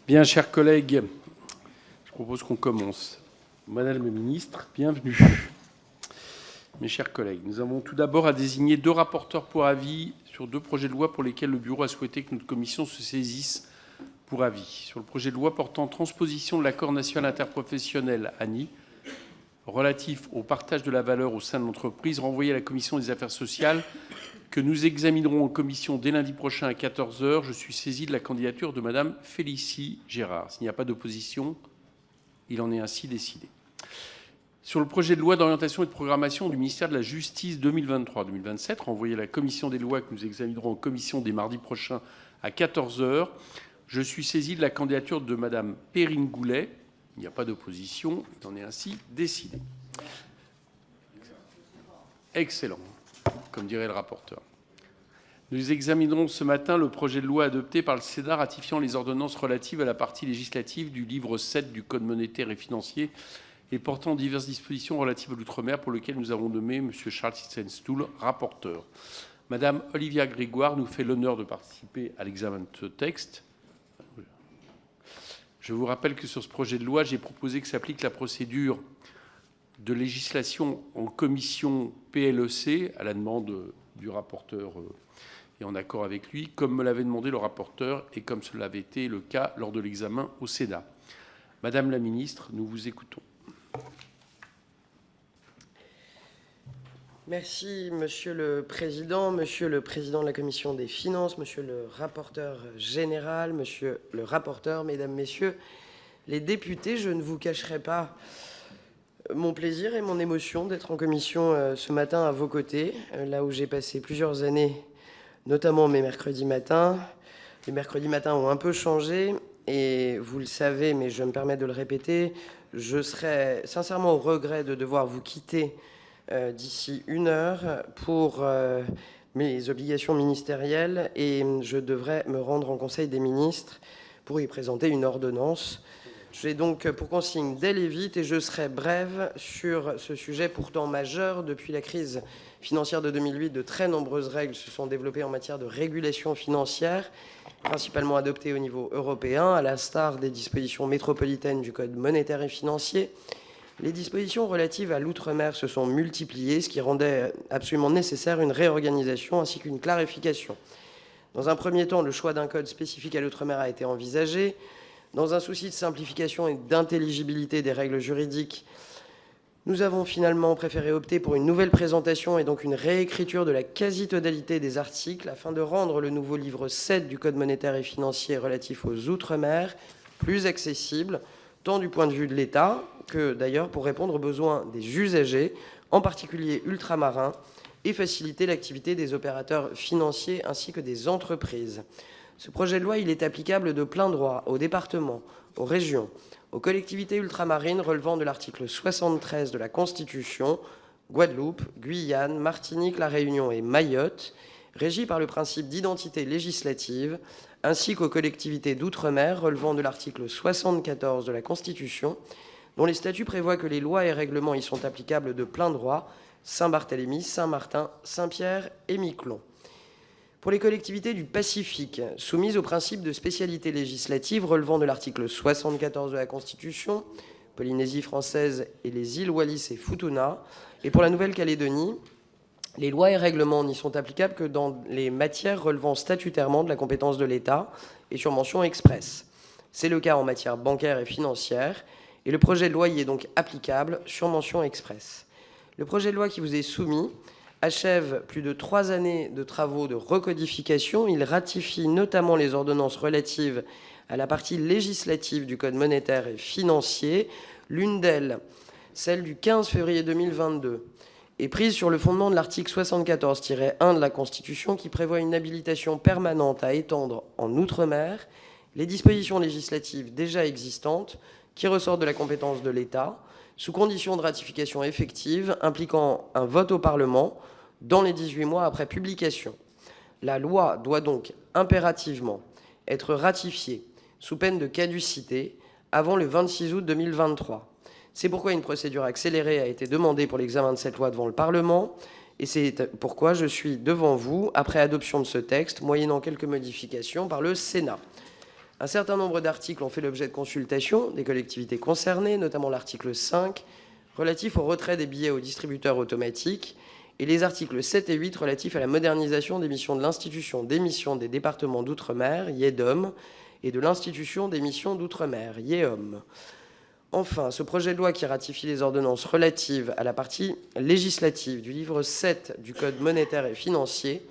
Bien, chers collègues, je propose qu'on commence. Madame la ministre, bienvenue. Mes chers collègues, nous avons tout d'abord à désigner 2 rapporteurs pour avis sur 2 projets de loi pour lesquels le Bureau a souhaité que notre commission se saisisse pour avis. Sur le projet de loi portant transposition de l'accord national interprofessionnel ANI relatif au partage de la valeur au sein de l'entreprise, renvoyé à la commission des affaires sociales, que nous examinerons en commission dès lundi prochain à 14 h, je suis saisi de la candidature de Madame Félicie Gérard. S'il n'y a pas d'opposition, il en est ainsi décidé. Sur le projet de loi d'orientation et de programmation du ministère de la Justice 2023-2027, renvoyé à la commission des lois que nous examinerons en commission dès mardi prochain à 14 h, je suis saisi de la candidature de Madame Perrine Goulet. Il n'y a pas d'opposition, il en est ainsi décidé. Excellent, comme dirait le rapporteur. Nous examinerons ce matin le projet de loi adopté par le Sénat ratifiant les ordonnances relatives à la partie législative du livre 7 du Code monétaire et financier et portant diverses dispositions relatives à l'outre-mer, pour lequel nous avons nommé M. Charles Sitzenstuhl rapporteur. Madame Olivia Grégoire nous fait l'honneur de participer à l'examen de ce texte. Je vous rappelle que sur ce projet de loi, j'ai proposé que s'applique la procédure de législation en commission PLEC, à la demande du rapporteur et en accord avec lui, comme me l'avait demandé le rapporteur et comme cela avait été le cas lors de l'examen au Sénat. Madame la ministre, nous vous écoutons. Merci, Monsieur le Président de la Commission des Finances, Monsieur le rapporteur général, Monsieur le rapporteur, Mesdames, Messieurs les députés. Je ne vous cacherai pas mon plaisir et mon émotion d'être en commission ce matin à vos côtés, là où j'ai passé plusieurs années, notamment mes mercredis matins. Les mercredis matins ont un peu changé et vous le savez, mais je me permets de le répéter, je serais sincèrement au regret de devoir vous quitter d'ici 1 heure pour mes obligations ministérielles et je devrais me rendre en Conseil des ministres pour y présenter une ordonnance. J'ai donc pour consigne d'aller vite et je serai brève sur ce sujet pourtant majeur. Depuis la crise financière de 2008, de très nombreuses règles se sont développées en matière de régulation financière, principalement adoptées au niveau européen, à l'instar des dispositions métropolitaines du Code monétaire et financier. Les dispositions relatives à l'outre-mer se sont multipliées, ce qui rendait absolument nécessaire une réorganisation ainsi qu'une clarification. Dans un premier temps, le choix d'un code spécifique à l'outre-mer a été envisagé. Dans un souci de simplification et d'intelligibilité des règles juridiques, nous avons finalement préféré opter pour une nouvelle présentation et donc une réécriture de la quasi-totalité des articles afin de rendre le nouveau livre 7 du Code monétaire et financier relatif aux outre-mer plus accessible, tant du point de vue de l'État que d'ailleurs pour répondre aux besoins des usagers, en particulier ultramarins, et faciliter l'activité des opérateurs financiers ainsi que des entreprises. Ce projet de loi, il est applicable de plein droit aux départements, aux régions, aux collectivités ultramarines relevant de l'article 73 de la Constitution, Guadeloupe, Guyane, Martinique, La Réunion et Mayotte, régies par le principe d'identité législative, ainsi qu'aux collectivités d'outre-mer relevant de l'article 74 de la Constitution, dont les statuts prévoient que les lois et règlements y sont applicables de plein droit, Saint-Barthélemy, Saint-Martin, Saint-Pierre et Miquelon. Pour les collectivités du Pacifique, soumises au principe de spécialité législative relevant de l'article 74 de la Constitution, Polynésie française et les îles Wallis et Futuna, et pour la Nouvelle-Calédonie, les lois et règlements n'y sont applicables que dans les matières relevant statutairement de la compétence de l'État et sur mention expresse. C'est le cas en matière bancaire et financière, et le projet de loi y est donc applicable sur mention expresse. Le projet de loi qui vous est soumis achève plus de 3 années de travaux de recodification. Il ratifie notamment les ordonnances relatives à la partie législative du Code monétaire et financier. L'une d'elles, celle du 15 février 2022, est prise sur le fondement de l'article 74-1 de la Constitution qui prévoit une habilitation permanente à étendre en Outre-mer les dispositions législatives déjà existantes qui ressortent de la compétence de l'État, sous condition de ratification effective impliquant un vote au Parlement dans les 18 mois après publication. La loi doit donc impérativement être ratifiée sous peine de caducité avant le 26 août 2023. C'est pourquoi une procédure accélérée a été demandée pour l'examen de cette loi devant le Parlement et c'est pourquoi je suis devant vous après adoption de ce texte, moyennant quelques modifications par le Sénat. Un certain nombre d'articles ont fait l'objet de consultations des collectivités concernées, notamment l'article 5 relatif au retrait des billets aux distributeurs automatiques et les articles 7 et 8 relatifs à la modernisation des missions de l'Institution d'émission des départements d'outre-mer, IEDOM, et de l'Institution d'émission d'outre-mer, IEOM. Enfin, ce projet de loi qui ratifie les ordonnances relatives à la partie législative du livre 7 du Code monétaire et financier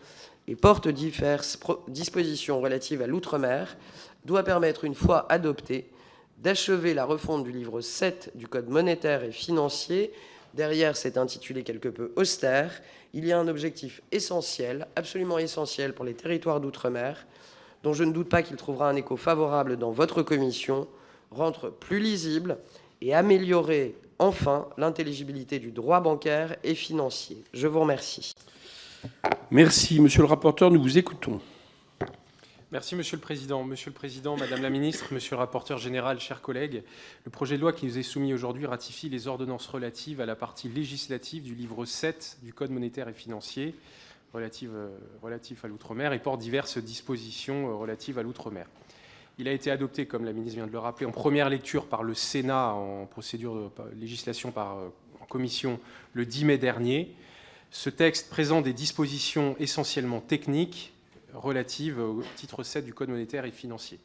et porte diverses dispositions relatives à l'outre-mer doit permettre, une fois adopté, d'achever la refonte du livre 7 du Code monétaire et financier. Derrière cet intitulé quelque peu austère, il y a un objectif essentiel, absolument essentiel pour les territoires d'outre-mer, dont je ne doute pas qu'il trouvera un écho favorable dans votre commission, rendre plus lisible et améliorer enfin l'intelligibilité du droit bancaire et financier. Je vous remercie. Merci, monsieur le rapporteur, nous vous écoutons. Merci, Monsieur le Président. Monsieur le Président, Madame la Ministre, Monsieur le rapporteur général, chers collègues, le projet de loi qui nous est soumis aujourd'hui ratifie les ordonnances relatives à la partie législative du livre 7 du Code monétaire et financier relatif à l'outre-mer et porte diverses dispositions relatives à l'outre-mer. Il a été adopté, comme la ministre vient de le rappeler, en première lecture par le Sénat en procédure de législation en commission le 10 mai dernier. Ce texte présente des dispositions essentiellement techniques relatives au titre 7 du Code monétaire et financier.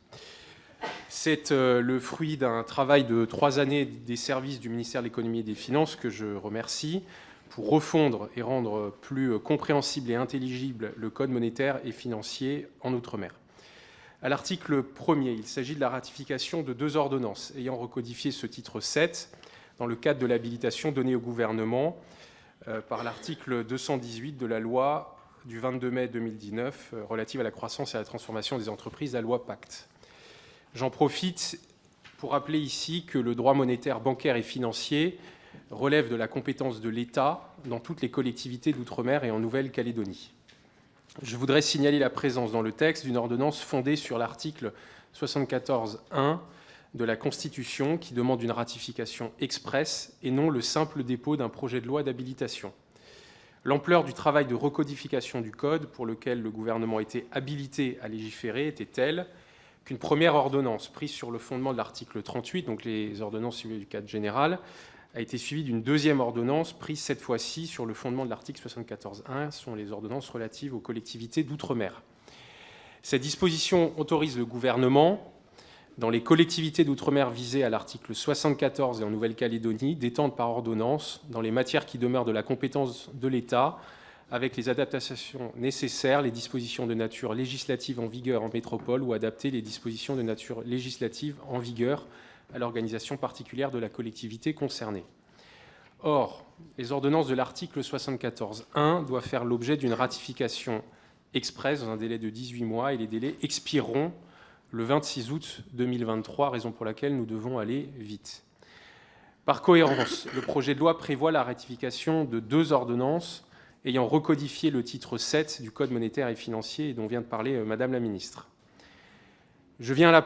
C'est le fruit d'un travail de 3 années des services du ministère de l'économie et des finances que je remercie pour refondre et rendre plus compréhensible et intelligible le Code monétaire et financier en Outre-mer. À l'article 1er, il s'agit de la ratification de 2 ordonnances ayant recodifié ce titre 7 dans le cadre de l'habilitation donnée au gouvernement par l'article 218 de la loi du 22 mai 2019 relative à la croissance et à la transformation des entreprises, la loi Pacte. J'en profite pour rappeler ici que le droit monétaire, bancaire et financier relève de la compétence de l'État dans toutes les collectivités d'outre-mer et en Nouvelle-Calédonie. Je voudrais signaler la présence dans le texte d'une ordonnance fondée sur l'article 74.1 de la Constitution qui demande une ratification expresse et non le simple dépôt d'un projet de loi d'habilitation. L'ampleur du travail de recodification du Code pour lequel le gouvernement était habilité à légiférer était telle qu'une première ordonnance prise sur le fondement de l'article 38, donc les ordonnances suivies du cadre général, a été suivie d'une deuxième ordonnance prise cette fois-ci sur le fondement de l'article 74.1, ce sont les ordonnances relatives aux collectivités d'outre-mer. Cette disposition autorise le gouvernement, dans les collectivités d'outre-mer visées à l'article 74 et en Nouvelle-Calédonie, d'étendre par ordonnance, dans les matières qui demeurent de la compétence de l'État, avec les adaptations nécessaires, les dispositions de nature législative en vigueur en métropole ou adapter les dispositions de nature législative en vigueur à l'organisation particulière de la collectivité concernée. Or, les ordonnances de l'article 74.1 doivent faire l'objet d'une ratification expresse dans un délai de 18 mois et les délais expireront le 26 août 2023, raison pour laquelle nous devons aller vite. Par cohérence, le projet de loi prévoit la ratification de 2 ordonnances ayant recodifié le titre 7 du Code monétaire et financier et dont vient de parler Madame la Ministre. Je viens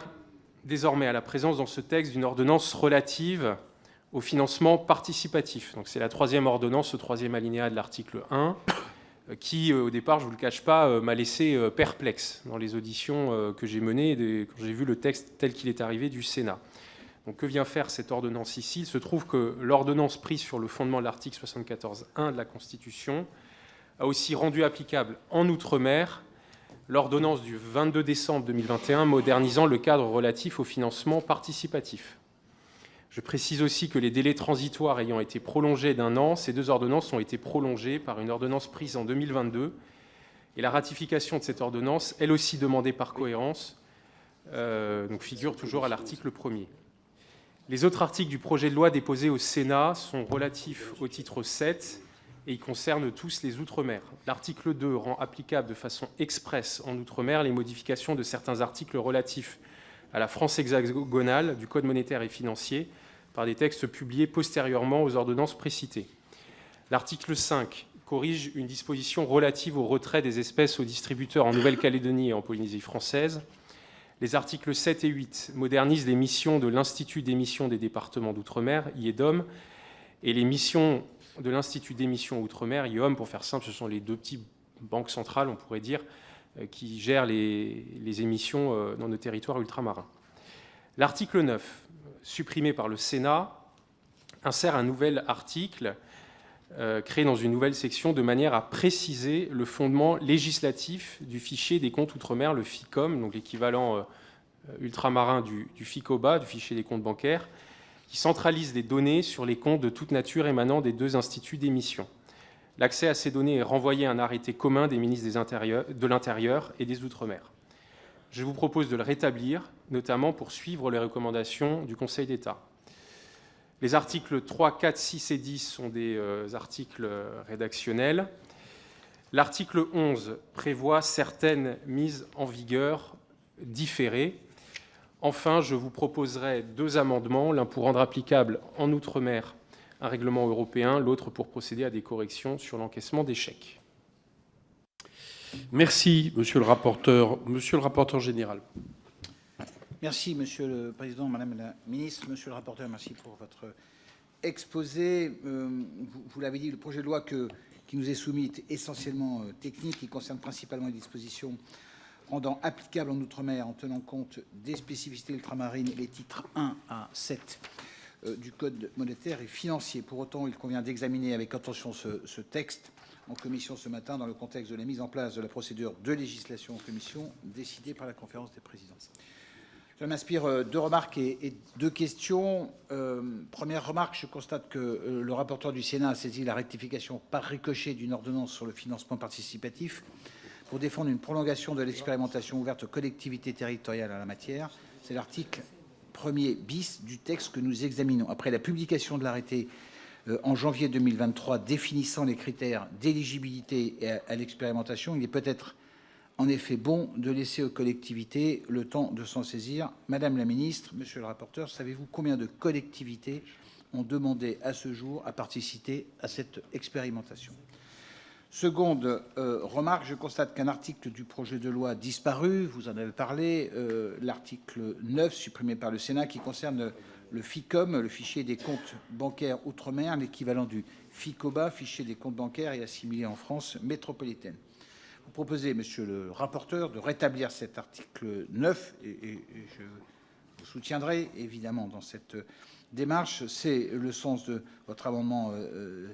désormais à la présence dans ce texte d'une ordonnance relative au financement participatif. Donc c'est la 3e ordonnance, ce 3e alinéa de l'article 1, qui, au départ, je ne vous le cache pas, m'a laissé perplexe dans les auditions que j'ai menées quand j'ai vu le texte tel qu'il est arrivé du Sénat. Donc que vient faire cette ordonnance ici ? Il se trouve que l'ordonnance prise sur le fondement de l'article 74.1 de la Constitution a aussi rendu applicable en Outre-mer l'ordonnance du 22 décembre 2021 modernisant le cadre relatif au financement participatif. Je précise aussi que les délais transitoires ayant été prolongés d'1 an, ces 2 ordonnances ont été prolongées par une ordonnance prise en 2022 et la ratification de cette ordonnance, elle aussi demandée par cohérence, donc figure toujours à l'article 1er. Les autres articles du projet de loi déposé au Sénat sont relatifs au titre 7 et ils concernent tous les Outre-mer. L'article 2 rend applicable de façon expresse en Outre-mer les modifications de certains articles relatifs à la France hexagonale du Code monétaire et financier par des textes publiés postérieurement aux ordonnances précitées. L'article 5 corrige une disposition relative au retrait des espèces aux distributeurs en Nouvelle-Calédonie et en Polynésie française. Les articles 7 et 8 modernisent les missions de l'Institut d'émission des départements d'outre-mer, IEDOM, et les missions de l'Institut d'émission outre-mer, IEOM, pour faire simple, ce sont les 2 petites banques centrales, on pourrait dire, qui gère les émissions dans nos territoires ultramarins. L'article 9, supprimé par le Sénat, insère un nouvel article créé dans une nouvelle section de manière à préciser le fondement législatif du fichier des comptes outre-mer, le FICOM, donc l'équivalent ultramarin du FICOBA, du fichier des comptes bancaires, qui centralise les données sur les comptes de toute nature émanant des deux instituts d'émission. L'accès à ces données est renvoyé à un arrêté commun des ministres de l'Intérieur et des Outre-mer. Je vous propose de le rétablir, notamment pour suivre les recommandations du Conseil d'État. Les articles 3, 4, 6 et 10 sont des articles rédactionnels. L'article 11 prévoit certaines mises en vigueur différées. Enfin, je vous proposerai 2 amendements, l'un pour rendre applicable en Outre-mer un règlement européen, l'autre pour procéder à des corrections sur l'encaissement des chèques. Merci, monsieur le rapporteur. Monsieur le rapporteur général. Merci, Monsieur le Président, Madame la Ministre. Monsieur le rapporteur, merci pour votre exposé. Vous l'avez dit, le projet de loi qui nous est soumis est essentiellement technique. Il concerne principalement les dispositions rendant applicables en Outre-mer en tenant compte des spécificités ultramarines les titres 1 à 7 du Code monétaire et financier. Pour autant, il convient d'examiner avec attention ce texte en commission ce matin dans le contexte de la mise en place de la procédure de législation en commission décidée par la conférence des présidents. Je m'inspire 2 remarques et 2 questions. Première remarque, je constate que le rapporteur du Sénat a saisi la rectification par ricochet d'une ordonnance sur le financement participatif pour défendre une prolongation de l'expérimentation ouverte aux collectivités territoriales en la matière. C'est l'article 1er bis du texte que nous examinons. Après la publication de l'arrêté en janvier 2023 définissant les critères d'éligibilité à l'expérimentation, il est peut-être en effet bon de laisser aux collectivités le temps de s'en saisir. Madame la ministre, monsieur le rapporteur, savez-vous combien de collectivités ont demandé à ce jour à participer à cette expérimentation? Seconde remarque, je constate qu'un article du projet de loi a disparu, vous en avez parlé, l'article 9 supprimé par le Sénat qui concerne le FICOM, le fichier des comptes bancaires outre-mer, l'équivalent du FICOBA, fichier des comptes bancaires et assimilé en France métropolitaine. Vous proposez, monsieur le rapporteur, de rétablir cet article 9 et je vous soutiendrai évidemment dans cette démarche. C'est le sens de votre amendement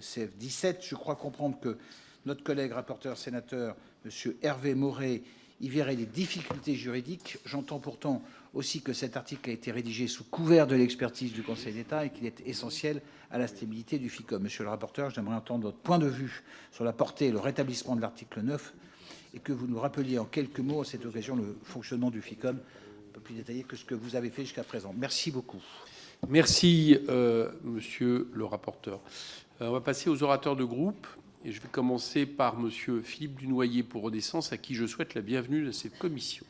CF17. Je crois comprendre que notre collègue rapporteur sénateur, monsieur Hervé Maurey, y verrait des difficultés juridiques. J'entends pourtant aussi que cet article a été rédigé sous couvert de l'expertise du Conseil d'État et qu'il est essentiel à la stabilité du FICOM. Monsieur le rapporteur, j'aimerais entendre votre point de vue sur la portée et le rétablissement de l'article 9 et que vous nous rappeliez en quelques mots à cette occasion le fonctionnement du FICOM, un peu plus détaillé que ce que vous avez fait jusqu'à présent. Merci beaucoup. Merci, monsieur le rapporteur. On va passer aux orateurs de groupe. Et je vais commencer par monsieur Philippe Dunoyer pour Renaissance, à qui je souhaite la bienvenue dans cette commission.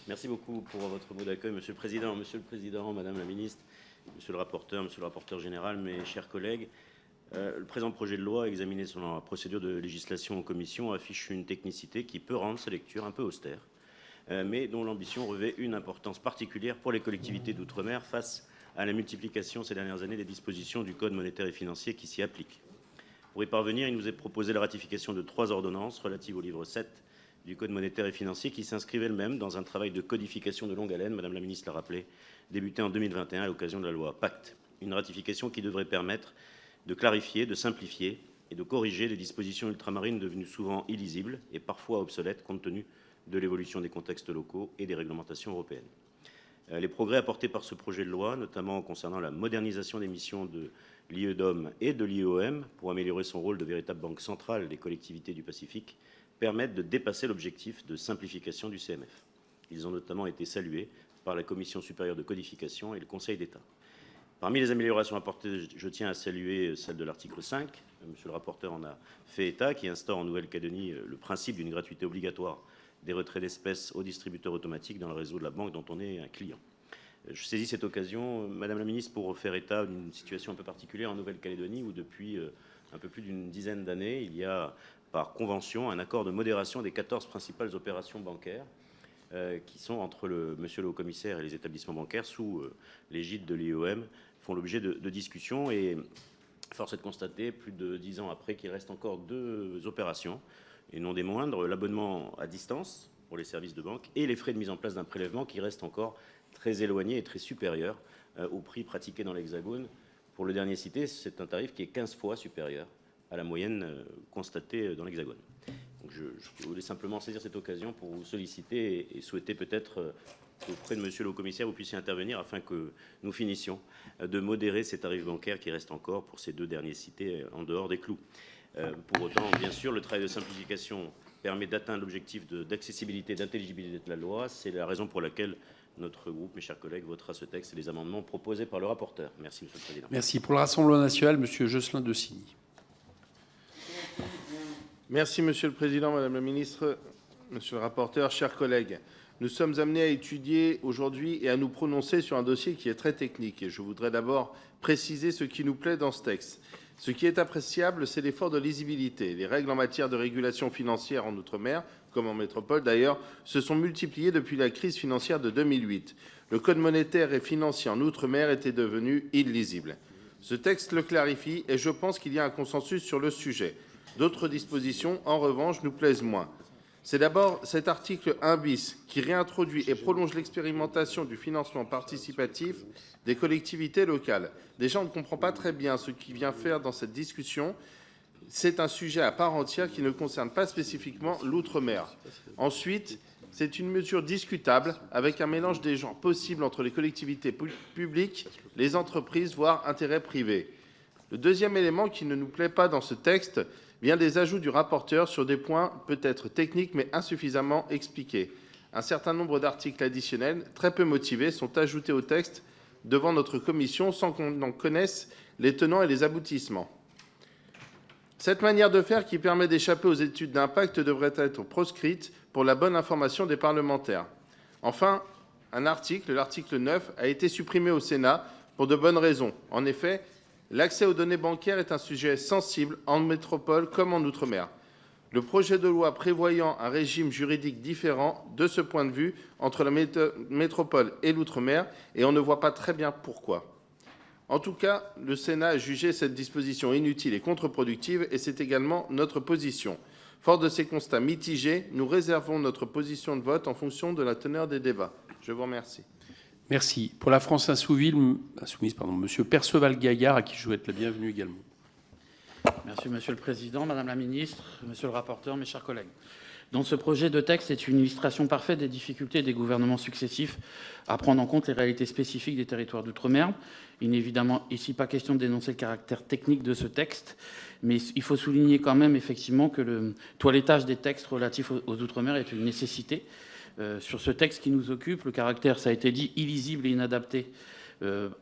Merci beaucoup pour votre mot d'accueil, monsieur le président. Monsieur le président, madame la ministre, monsieur le rapporteur général, mes chers collègues. Le présent projet de loi, examiné selon la procédure de législation en commission, affiche une technicité qui peut rendre sa lecture un peu austère, mais dont l'ambition revêt une importance particulière pour les collectivités d'outre-mer face à la multiplication ces dernières années des dispositions du Code monétaire et financier qui s'y appliquent. Pour y parvenir, il nous est proposé la ratification de 3 ordonnances relatives au livre 7 du Code monétaire et financier qui s'inscrivent elles-mêmes dans un travail de codification de longue haleine, Madame la ministre l'a rappelé, débuté en 2021 à l'occasion de la loi Pacte. Une ratification qui devrait permettre de clarifier, de simplifier et de corriger les dispositions ultramarines devenues souvent illisibles et parfois obsolètes compte tenu de l'évolution des contextes locaux et des réglementations européennes. Les progrès apportés par ce projet de loi, notamment concernant la modernisation des missions de l'IEDOM et de l'IOM pour améliorer son rôle de véritable banque centrale des collectivités du Pacifique, permettent de dépasser l'objectif de simplification du CMF. Ils ont notamment été salués par la Commission supérieure de codification et le Conseil d'État. Parmi les améliorations apportées, je tiens à saluer celle de l'article 5. Monsieur le rapporteur en a fait état, qui instaure en Nouvelle-Calédonie le principe d'une gratuité obligatoire des retraits d'espèces aux distributeurs automatiques dans le réseau de la banque dont on est un client. Je saisis cette occasion, Madame la Ministre, pour faire état d'une situation un peu particulière en Nouvelle-Calédonie où depuis un peu plus d'une dizaine d'années, il y a par convention un accord de modération des 14 principales opérations bancaires qui sont entre Monsieur le Haut-Commissaire et les établissements bancaires sous l'égide de l'IOM, font l'objet de discussions et force est de constater, plus de 10 ans après, qu'il reste encore 2 opérations. et non des moindres, l'abonnement à distance pour les services de banque et les frais de mise en place d'un prélèvement qui restent encore très éloignés et très supérieurs au prix pratiqué dans l'Hexagone. Pour le dernier cité, c'est un tarif qui est 15 fois supérieur à la moyenne constatée dans l'Hexagone. Donc je voulais simplement saisir cette occasion pour vous solliciter et souhaiter peut-être auprès de monsieur le haut-commissaire, vous puissiez intervenir afin que nous finissions de modérer ces tarifs bancaires qui restent encore pour ces deux derniers cités en dehors des clous. Pour autant, bien sûr, le travail de simplification permet d'atteindre l'objectif d'accessibilité et d'intelligibilité de la loi. C'est la raison pour laquelle notre groupe, mes chers collègues, votera ce texte et les amendements proposés par le rapporteur. Merci, Monsieur le Président. Merci. Pour le Rassemblement national, Monsieur Jocelyn de Signy. Merci, Monsieur le Président, Madame la Ministre, Monsieur le rapporteur, chers collègues. Nous sommes amenés à étudier aujourd'hui et à nous prononcer sur un dossier qui est très technique. Et je voudrais d'abord préciser ce qui nous plaît dans ce texte. Ce qui est appréciable, c'est l'effort de lisibilité. Les règles en matière de régulation financière en Outre-mer, comme en métropole d'ailleurs, se sont multipliées depuis la crise financière de 2008. Le code monétaire et financier en Outre-mer était devenu illisible. Ce texte le clarifie et je pense qu'il y a un consensus sur le sujet. D'autres dispositions, en revanche, nous plaisent moins. C'est d'abord cet article 1 bis qui réintroduit et prolonge l'expérimentation du financement participatif des collectivités locales. Déjà, on ne comprend pas très bien ce qu'il vient faire dans cette discussion. C'est un sujet à part entière qui ne concerne pas spécifiquement l'outre-mer. Ensuite, c'est une mesure discutable avec un mélange des genres possible entre les collectivités publiques, les entreprises, voire intérêts privés. Le deuxième élément qui ne nous plaît pas dans ce texte vient des ajouts du rapporteur sur des points peut-être techniques mais insuffisamment expliqués. Un certain nombre d'articles additionnels, très peu motivés, sont ajoutés au texte devant notre commission sans qu'on en connaisse les tenants et les aboutissements. Cette manière de faire qui permet d'échapper aux études d'impact devrait être proscrite pour la bonne information des parlementaires. Enfin, un article, l'article 9, a été supprimé au Sénat pour de bonnes raisons. En effet, l'accès aux données bancaires est un sujet sensible en métropole comme en Outre-mer. Le projet de loi prévoyant un régime juridique différent de ce point de vue entre la métropole et l'Outre-mer, et on ne voit pas très bien pourquoi. En tout cas, le Sénat a jugé cette disposition inutile et contre-productive, et c'est également notre position. Fort de ces constats mitigés, nous réservons notre position de vote en fonction de la teneur des débats. Je vous remercie. Merci. Pour la France insoumise, Monsieur Perceval Gaillard, à qui je souhaite la bienvenue également. Merci, Monsieur le Président, Madame la Ministre, Monsieur le rapporteur, mes chers collègues. Dans ce projet de texte, c'est une illustration parfaite des difficultés des gouvernements successifs à prendre en compte les réalités spécifiques des territoires d'outre-mer. Il n'est évidemment ici pas question de dénoncer le caractère technique de ce texte, mais il faut souligner quand même effectivement que le toilettage des textes relatifs aux outre-mer est une nécessité. Sur ce texte qui nous occupe, le caractère, ça a été dit, illisible et inadapté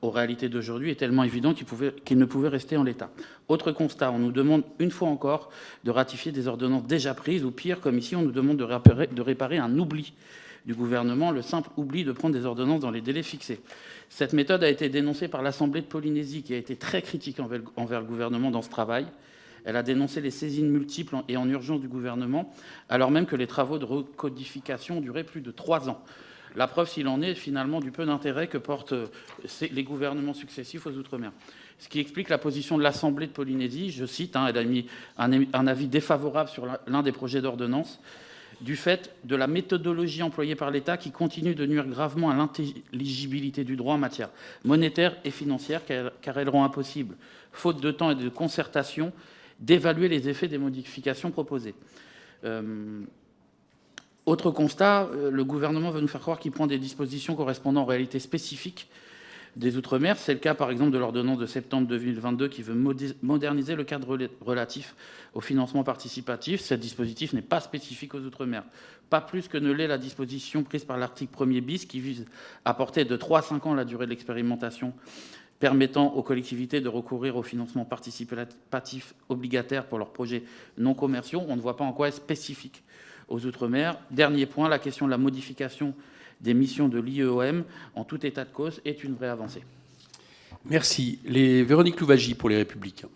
aux réalités d'aujourd'hui est tellement évident qu'il ne pouvait rester en l'état. Autre constat, on nous demande une fois encore de ratifier des ordonnances déjà prises, ou pire, comme ici, on nous demande de réparer un oubli du gouvernement, le simple oubli de prendre des ordonnances dans les délais fixés. Cette méthode a été dénoncée par l'Assemblée de Polynésie, qui a été très critique envers le gouvernement dans ce travail. Elle a dénoncé les saisines multiples et en urgence du gouvernement, alors même que les travaux de recodification duraient plus de 3 ans. La preuve, s'il en est, finalement, du peu d'intérêt que portent les gouvernements successifs aux Outre-mer. Ce qui explique la position de l'Assemblée de Polynésie, je cite, elle a mis un avis défavorable sur l'un des projets d'ordonnance, du fait de la méthodologie employée par l'État qui continue de nuire gravement à l'intelligibilité du droit en matière monétaire et financière, car elle rend impossible, faute de temps et de concertation, d'évaluer les effets des modifications proposées. Autre constat, le gouvernement veut nous faire croire qu'il prend des dispositions correspondant aux réalités spécifiques des Outre-mer. C'est le cas, par exemple, de l'ordonnance de septembre 2022 qui veut moderniser le cadre relatif au financement participatif. Ce dispositif n'est pas spécifique aux Outre-mer. Pas plus que ne l'est la disposition prise par l'article 1er bis qui vise à porter de 3 à 5 ans la durée de l'expérimentation permettant aux collectivités de recourir au financement participatif obligataire pour leurs projets non commerciaux. On ne voit pas en quoi est spécifique aux Outre-mer. Dernier point, la question de la modification des missions de l'IEOM, en tout état de cause, est une vraie avancée. Merci. Véronique Louwagie pour les Républicains.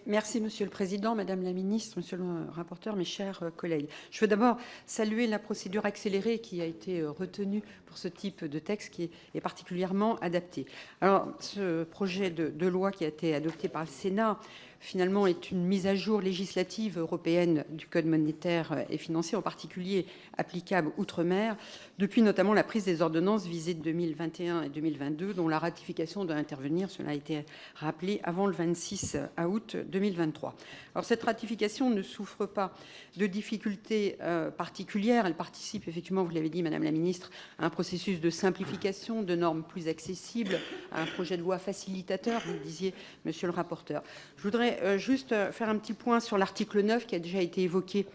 Merci, Monsieur le Président, Madame la Ministre, Monsieur le rapporteur, mes chers collègues. Je veux d'abord saluer la procédure accélérée qui a été retenue pour ce type de texte qui est particulièrement adapté. Alors, ce projet de loi qui a été adopté par le Sénat finalement, est une mise à jour législative européenne du Code monétaire et financier, en particulier applicable outre-mer, depuis notamment la prise des ordonnances visées de 2021 et 2022, dont la ratification doit intervenir, cela a été rappelé, avant le 26 août 2023. Alors, cette ratification ne souffre pas de difficultés particulières. Elle participe, effectivement, vous l'avez dit, Madame la Ministre, à un processus de simplification, de normes plus accessibles, à un projet de loi facilitateur, vous le disiez, Monsieur le rapporteur. Je voudrais juste faire un petit point sur l'article 9 qui a déjà été évoqué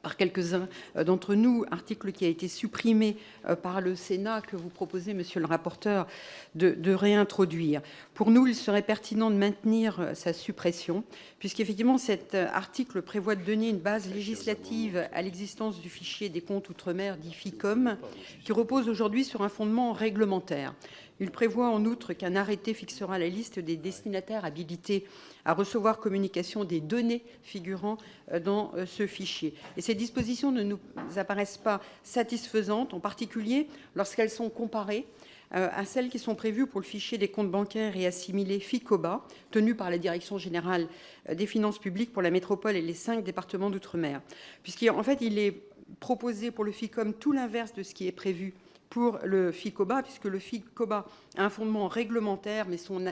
par quelques-uns d'entre nous, article qui a été supprimé par le Sénat, que vous proposez, monsieur le rapporteur, de réintroduire. Pour nous, il serait pertinent de maintenir sa suppression, puisqu'effectivement, cet article prévoit de donner une base législative à l'existence du fichier des comptes outre-mer, dit FICOM, qui repose aujourd'hui sur un fondement réglementaire. Il prévoit en outre qu'un arrêté fixera la liste des destinataires habilités à recevoir communication des données figurant dans ce fichier. Et ces dispositions ne nous apparaissent pas satisfaisantes, en particulier lorsqu'elles sont comparées à celles qui sont prévues pour le fichier des comptes bancaires et assimilés FICOBA, tenu par la Direction générale des finances publiques pour la métropole et les 5 départements d'outre-mer. Puisqu'en fait, il est proposé pour le FICOM tout l'inverse de ce qui est prévu pour le FICOBA, puisque le FICOBA a un fondement réglementaire, mais son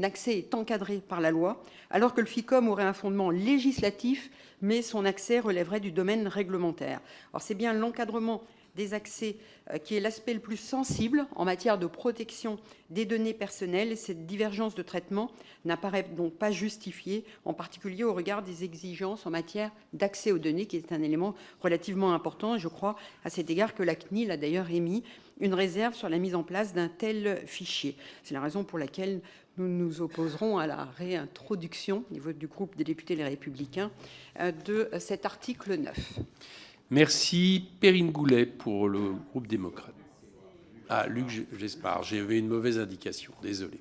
accès est encadré par la loi, alors que le FICOM aurait un fondement législatif, mais son accès relèverait du domaine réglementaire. Alors c'est bien l'encadrement des accès qui est l'aspect le plus sensible en matière de protection des données personnelles. Et cette divergence de traitement n'apparaît donc pas justifiée, en particulier au regard des exigences en matière d'accès aux données, qui est un élément relativement important. Et je crois à cet égard que la CNIL a d'ailleurs émis une réserve sur la mise en place d'un tel fichier. C'est la raison pour laquelle nous nous opposerons à la réintroduction, au niveau du groupe des députés Les Républicains, de cet article 9. Merci. Perrine Goulet pour le groupe démocrate. Ah, Luc Gespard, j'avais une mauvaise indication, désolé.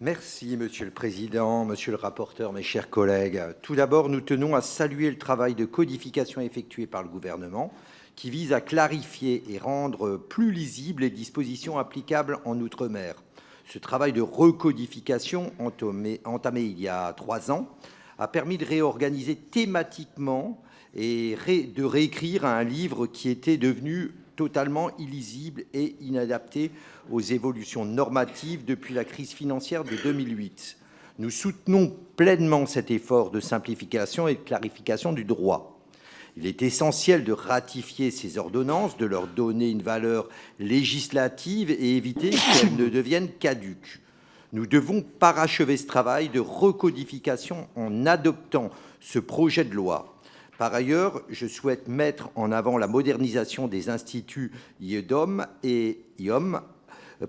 Merci, Monsieur le Président, Monsieur le rapporteur, mes chers collègues. Tout d'abord, nous tenons à saluer le travail de codification effectué par le gouvernement, qui vise à clarifier et rendre plus lisibles les dispositions applicables en Outre-mer. Ce travail de recodification, entamé il y a 3 ans, a permis de réorganiser thématiquement et de réécrire un livre qui était devenu totalement illisible et inadapté aux évolutions normatives depuis la crise financière de 2008. Nous soutenons pleinement cet effort de simplification et de clarification du droit. Il est essentiel de ratifier ces ordonnances, de leur donner une valeur législative et éviter qu'elles ne deviennent caduques. Nous devons parachever ce travail de recodification en adoptant ce projet de loi. Par ailleurs, je souhaite mettre en avant la modernisation des instituts IEDOM et IOM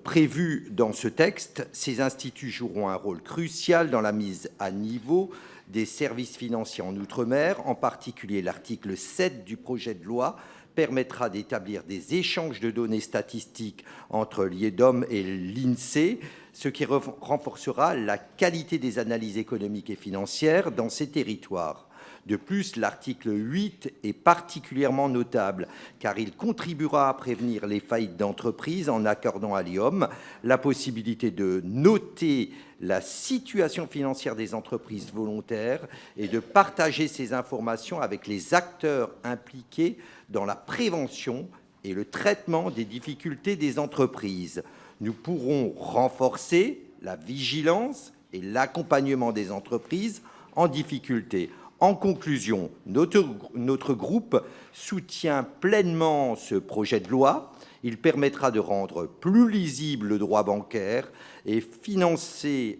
prévus dans ce texte. Ces instituts joueront un rôle crucial dans la mise à niveau des services financiers en Outre-mer. En particulier, l'article 7 du projet de loi permettra d'établir des échanges de données statistiques entre l'IEDOM et l'INSEE, ce qui renforcera la qualité des analyses économiques et financières dans ces territoires. De plus, l'article 8 est particulièrement notable car il contribuera à prévenir les faillites d'entreprises en accordant à l'IOM la possibilité de noter la situation financière des entreprises volontaires et de partager ces informations avec les acteurs impliqués dans la prévention et le traitement des difficultés des entreprises. Nous pourrons renforcer la vigilance et l'accompagnement des entreprises en difficulté. En conclusion, notre groupe soutient pleinement ce projet de loi. Il permettra de rendre plus lisible le droit bancaire et financer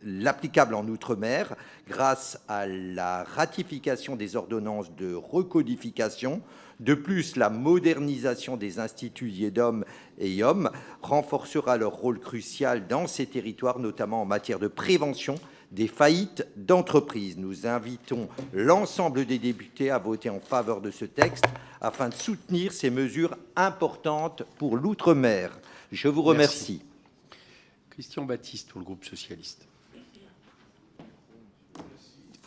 l'applicable en Outre-mer grâce à la ratification des ordonnances de recodification. De plus, la modernisation des instituts IEDOM et IOM renforcera leur rôle crucial dans ces territoires, notamment en matière de prévention des faillites d'entreprises. Nous invitons l'ensemble des députés à voter en faveur de ce texte afin de soutenir ces mesures importantes pour l'outre-mer. Je vous remercie. Merci. Christian Baptiste pour le groupe socialiste.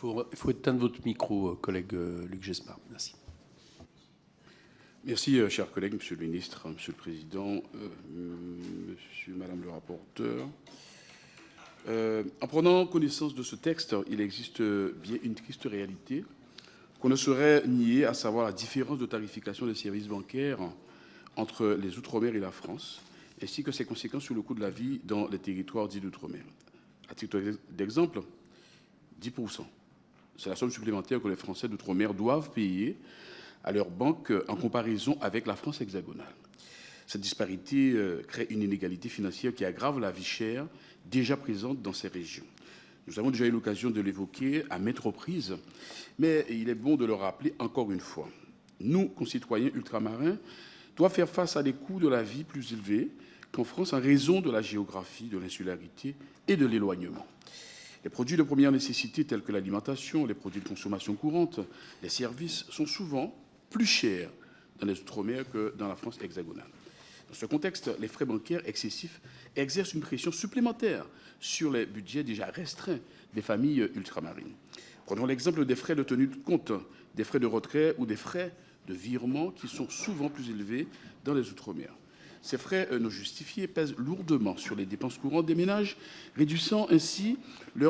Il faut éteindre votre micro, collègue Luc Gespard. Merci. Merci, chers collègues, Monsieur le Ministre, Monsieur le Président, Monsieur, Madame le rapporteur. En prenant connaissance de ce texte, il existe bien une triste réalité qu'on ne saurait nier, à savoir la différence de tarification des services bancaires entre les Outre-mer et la France, ainsi que ses conséquences sur le coût de la vie dans les territoires dits d'outre-mer. À titre d'exemple, 10%. C'est la somme supplémentaire que les Français d'outre-mer doivent payer à leur banque en comparaison avec la France hexagonale. Cette disparité crée une inégalité financière qui aggrave la vie chère déjà présente dans ces régions. Nous avons déjà eu l'occasion de l'évoquer à maintes reprises, mais il est bon de le rappeler encore une fois. Nous, concitoyens ultramarins, doivent faire face à des coûts de la vie plus élevés qu'en France en raison de la géographie, de l'insularité et de l'éloignement. Les produits de première nécessité tels que l'alimentation, les produits de consommation courante, les services sont souvent plus chers dans les Outre-mer que dans la France hexagonale. Dans ce contexte, les frais bancaires excessifs exercent une pression supplémentaire sur les budgets déjà restreints des familles ultramarines. Prenons l'exemple des frais de tenue de compte, des frais de retrait ou des frais de virement qui sont souvent plus élevés dans les Outre-mer. Ces frais non justifiés pèsent lourdement sur les dépenses courantes des ménages, réduisant ainsi le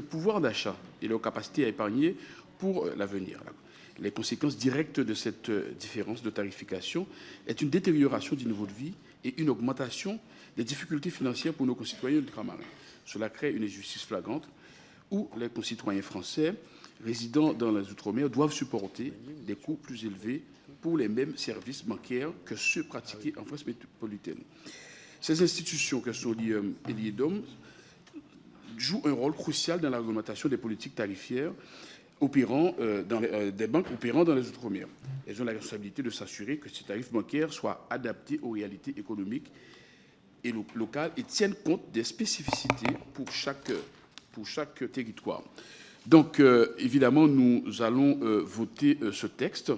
pouvoir d'achat et leur capacité à épargner pour l'avenir. Les conséquences directes de cette différence de tarification est une détérioration du niveau de vie et une augmentation des difficultés financières pour nos concitoyens ultramarins. Cela crée une injustice flagrante où les concitoyens français résidant dans les Outre-mer doivent supporter des coûts plus élevés pour les mêmes services bancaires que ceux pratiqués en France métropolitaine. Ces institutions que sont l'IEM et l'IEDOM jouent un rôle crucial dans la réglementation des politiques tarifaires des banques opérant dans les Outre-mer. Elles ont la responsabilité de s'assurer que ces tarifs bancaires soient adaptés aux réalités économiques et locales et tiennent compte des spécificités pour chaque territoire. Donc, évidemment, nous allons voter ce texte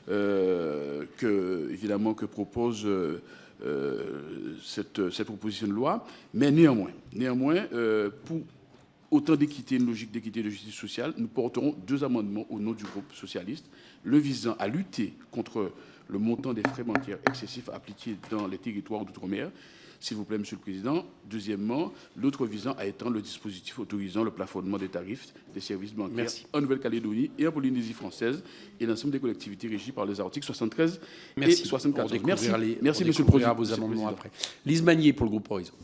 que propose cette proposition de loi, mais néanmoins, pour autant d'équité, une logique d'équité et de justice sociale, nous porterons 2 amendements au nom du groupe socialiste, le visant à lutter contre le montant des frais bancaires excessifs appliqués dans les territoires d'outre-mer, s'il vous plaît, Monsieur le Président. Deuxièmement, l'autre visant à étendre le dispositif autorisant le plafonnement des tarifs des services bancaires en Nouvelle-Calédonie et en Polynésie française et l'ensemble des collectivités régies par les articles 73 et 74. Merci, Monsieur le Président. Vos amendements après. Lise Magnier pour le groupe Horizon.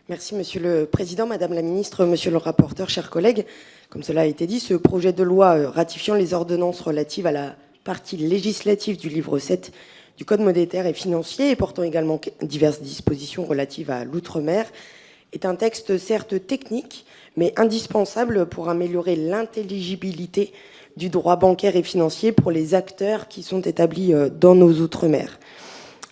Merci, Monsieur le Président, Madame la Ministre, Monsieur le rapporteur, chers collègues. Comme cela a été dit, ce projet de loi ratifiant les ordonnances relatives à la partie législative du livre 7 du Code monétaire et financier et portant également diverses dispositions relatives à l'outre-mer est un texte certes technique, mais indispensable pour améliorer l'intelligibilité du droit bancaire et financier pour les acteurs qui sont établis dans nos outre-mer.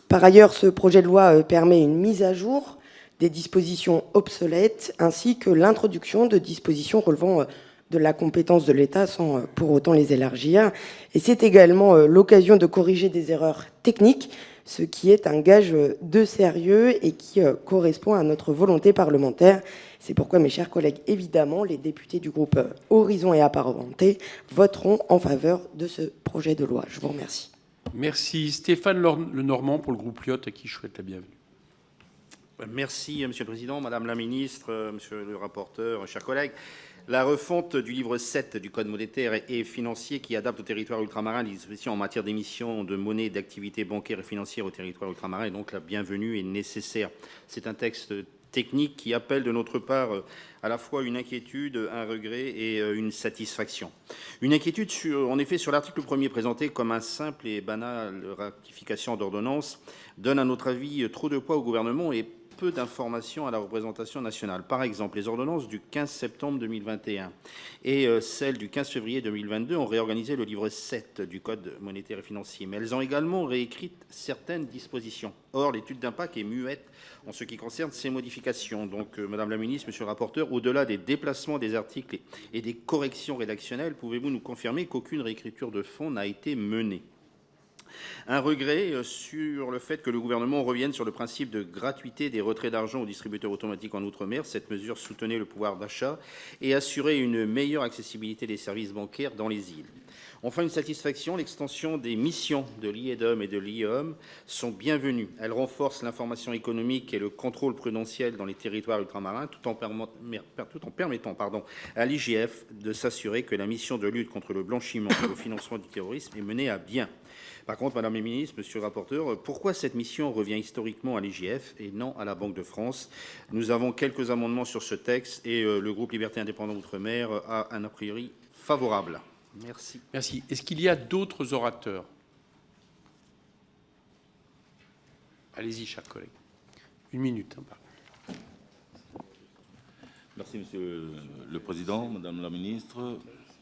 Par ailleurs, ce projet de loi permet une mise à jour des dispositions obsolètes, ainsi que l'introduction de dispositions relevant de la compétence de l'État sans pour autant les élargir. Et c'est également l'occasion de corriger des erreurs techniques, ce qui est un gage de sérieux et qui correspond à notre volonté parlementaire. C'est pourquoi, mes chers collègues, évidemment, les députés du groupe Horizon et Apparentés voteront en faveur de ce projet de loi. Je vous remercie. Merci. Stéphane Lenormand pour le groupe Lyot, à qui je souhaite la bienvenue. Merci, Monsieur le Président, Madame la Ministre, Monsieur le rapporteur, chers collègues. La refonte du livre 7 du Code monétaire et financier qui adapte au territoire ultramarin les dispositions en matière d'émission de monnaie et d'activités bancaires et financières au territoire ultramarin est donc la bienvenue et nécessaire. C'est un texte technique qui appelle de notre part à la fois une inquiétude, un regret et une satisfaction. Une inquiétude, en effet, sur l'article 1er présenté comme un simple et banal ratification d'ordonnance donne à notre avis trop de poids au gouvernement et peu d'informations à la représentation nationale. Par exemple, les ordonnances du 15 septembre 2021 et celles du 15 février 2022 ont réorganisé le livre 7 du Code monétaire et financier, mais elles ont également réécrit certaines dispositions. Or, l'étude d'impact est muette en ce qui concerne ces modifications. Donc, Madame la Ministre, Monsieur le rapporteur, au-delà des déplacements des articles et des corrections rédactionnelles, pouvez-vous nous confirmer qu'aucune réécriture de fond n'a été menée ? Un regret sur le fait que le gouvernement revienne sur le principe de gratuité des retraits d'argent aux distributeurs automatiques en Outre-mer. Cette mesure soutenait le pouvoir d'achat et assurait une meilleure accessibilité des services bancaires dans les îles. Enfin, une satisfaction, l'extension des missions de l'IEDOM et de l'IEOM sont bienvenues. Elles renforcent l'information économique et le contrôle prudentiel dans les territoires ultramarins, tout en permettant à l'IGF de s'assurer que la mission de lutte contre le blanchiment et le financement du terrorisme est menée à bien. Par contre, Madame la Ministre, Monsieur le rapporteur, pourquoi cette mission revient historiquement à l'IGF et non à la Banque de France? Nous avons quelques amendements sur ce texte et le groupe Liberté Indépendant Outre-mer a un a priori favorable. Merci. Merci. Est-ce qu'il y a d'autres orateurs? Allez-y, chers collègues. 1 minute. Merci, Monsieur le Président, Madame la Ministre,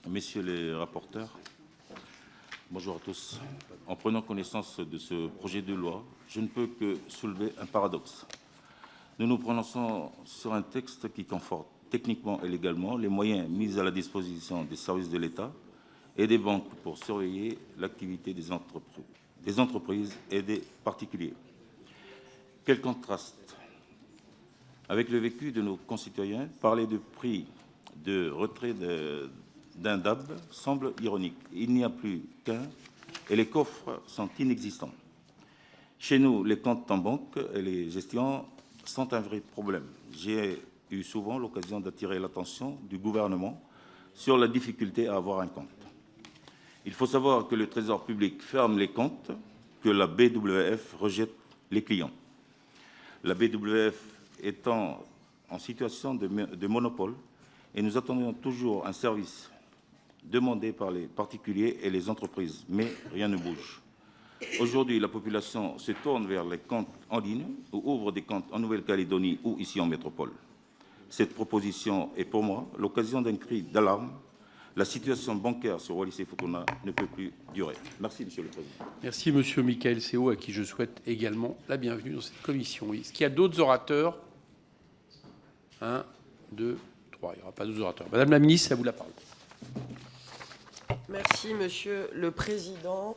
Messieurs les rapporteurs. Bonjour à tous. En prenant connaissance de ce projet de loi, je ne peux que soulever un paradoxe. Nous nous prononçons sur un texte qui conforte techniquement et légalement les moyens mis à la disposition des services de l'État et des banques pour surveiller l'activité des entreprises et des particuliers. Quel contraste avec le vécu de nos concitoyens. Parler de prix de retrait d'un DAB semble ironique. Il n'y a plus qu'un et les coffres sont inexistants. Chez nous, les comptes en banque et les gestions sont un vrai problème. J'ai eu souvent l'occasion d'attirer l'attention du gouvernement sur la difficulté à avoir un compte. Il faut savoir que le Trésor public ferme les comptes, que la BWF rejette les clients. La BWF étant en situation de monopole, et nous attendons toujours un service demandé par les particuliers et les entreprises, mais rien ne bouge. Aujourd'hui, la population se tourne vers les comptes en ligne ou ouvre des comptes en Nouvelle-Calédonie ou ici en métropole. Cette proposition est pour moi l'occasion d'un cri d'alarme. La situation bancaire sur Wallis et Futuna ne peut plus durer. Merci, Monsieur le Président. Merci, Monsieur Michael Séo, à qui je souhaite également la bienvenue dans cette commission. Est-ce qu'il y a d'autres orateurs? 1, 2, 3. Il n'y aura pas d'autres orateurs. Madame la Ministre, à vous la parole. Merci, Monsieur le Président.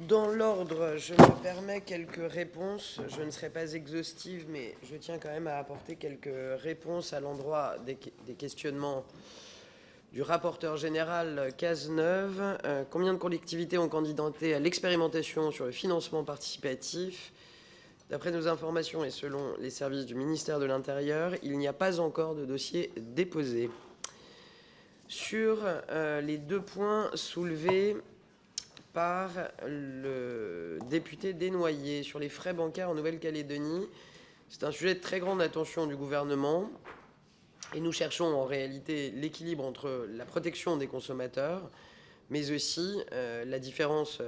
Dans l'ordre, je me permets quelques réponses. Je ne serai pas exhaustive, mais je tiens quand même à apporter quelques réponses à l'endroit des questionnements du rapporteur général Cazeneuve. Combien de collectivités ont candidaté à l'expérimentation sur le financement participatif? D'après nos informations et selon les services du ministère de l'Intérieur, il n'y a pas encore de dossier déposé. Sur les 2 points soulevés par le député Desnoyers sur les frais bancaires en Nouvelle-Calédonie, c'est un sujet de très grande attention du gouvernement. Et nous cherchons en réalité l'équilibre entre la protection des consommateurs, mais aussi la différence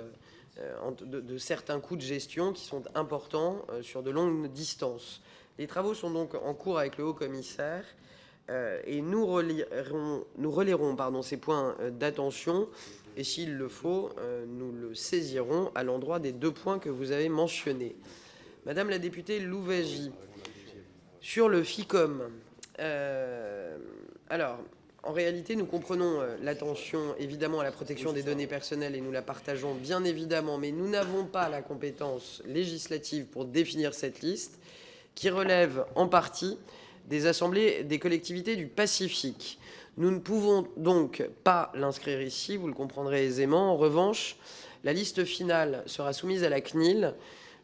de certains coûts de gestion qui sont importants sur de longues distances. Les travaux sont donc en cours avec le haut-commissaire et nous relayerons ces points d'attention et s'il le faut, nous le saisirons à l'endroit des 2 points que vous avez mentionnés. Madame la députée Louwagie, sur le FICOM, alors, en réalité, nous comprenons l'attention évidemment à la protection des données personnelles et nous la partageons bien évidemment, mais nous n'avons pas la compétence législative pour définir cette liste qui relève en partie des assemblées des collectivités du Pacifique. Nous ne pouvons donc pas l'inscrire ici, vous le comprendrez aisément. En revanche, la liste finale sera soumise à la CNIL,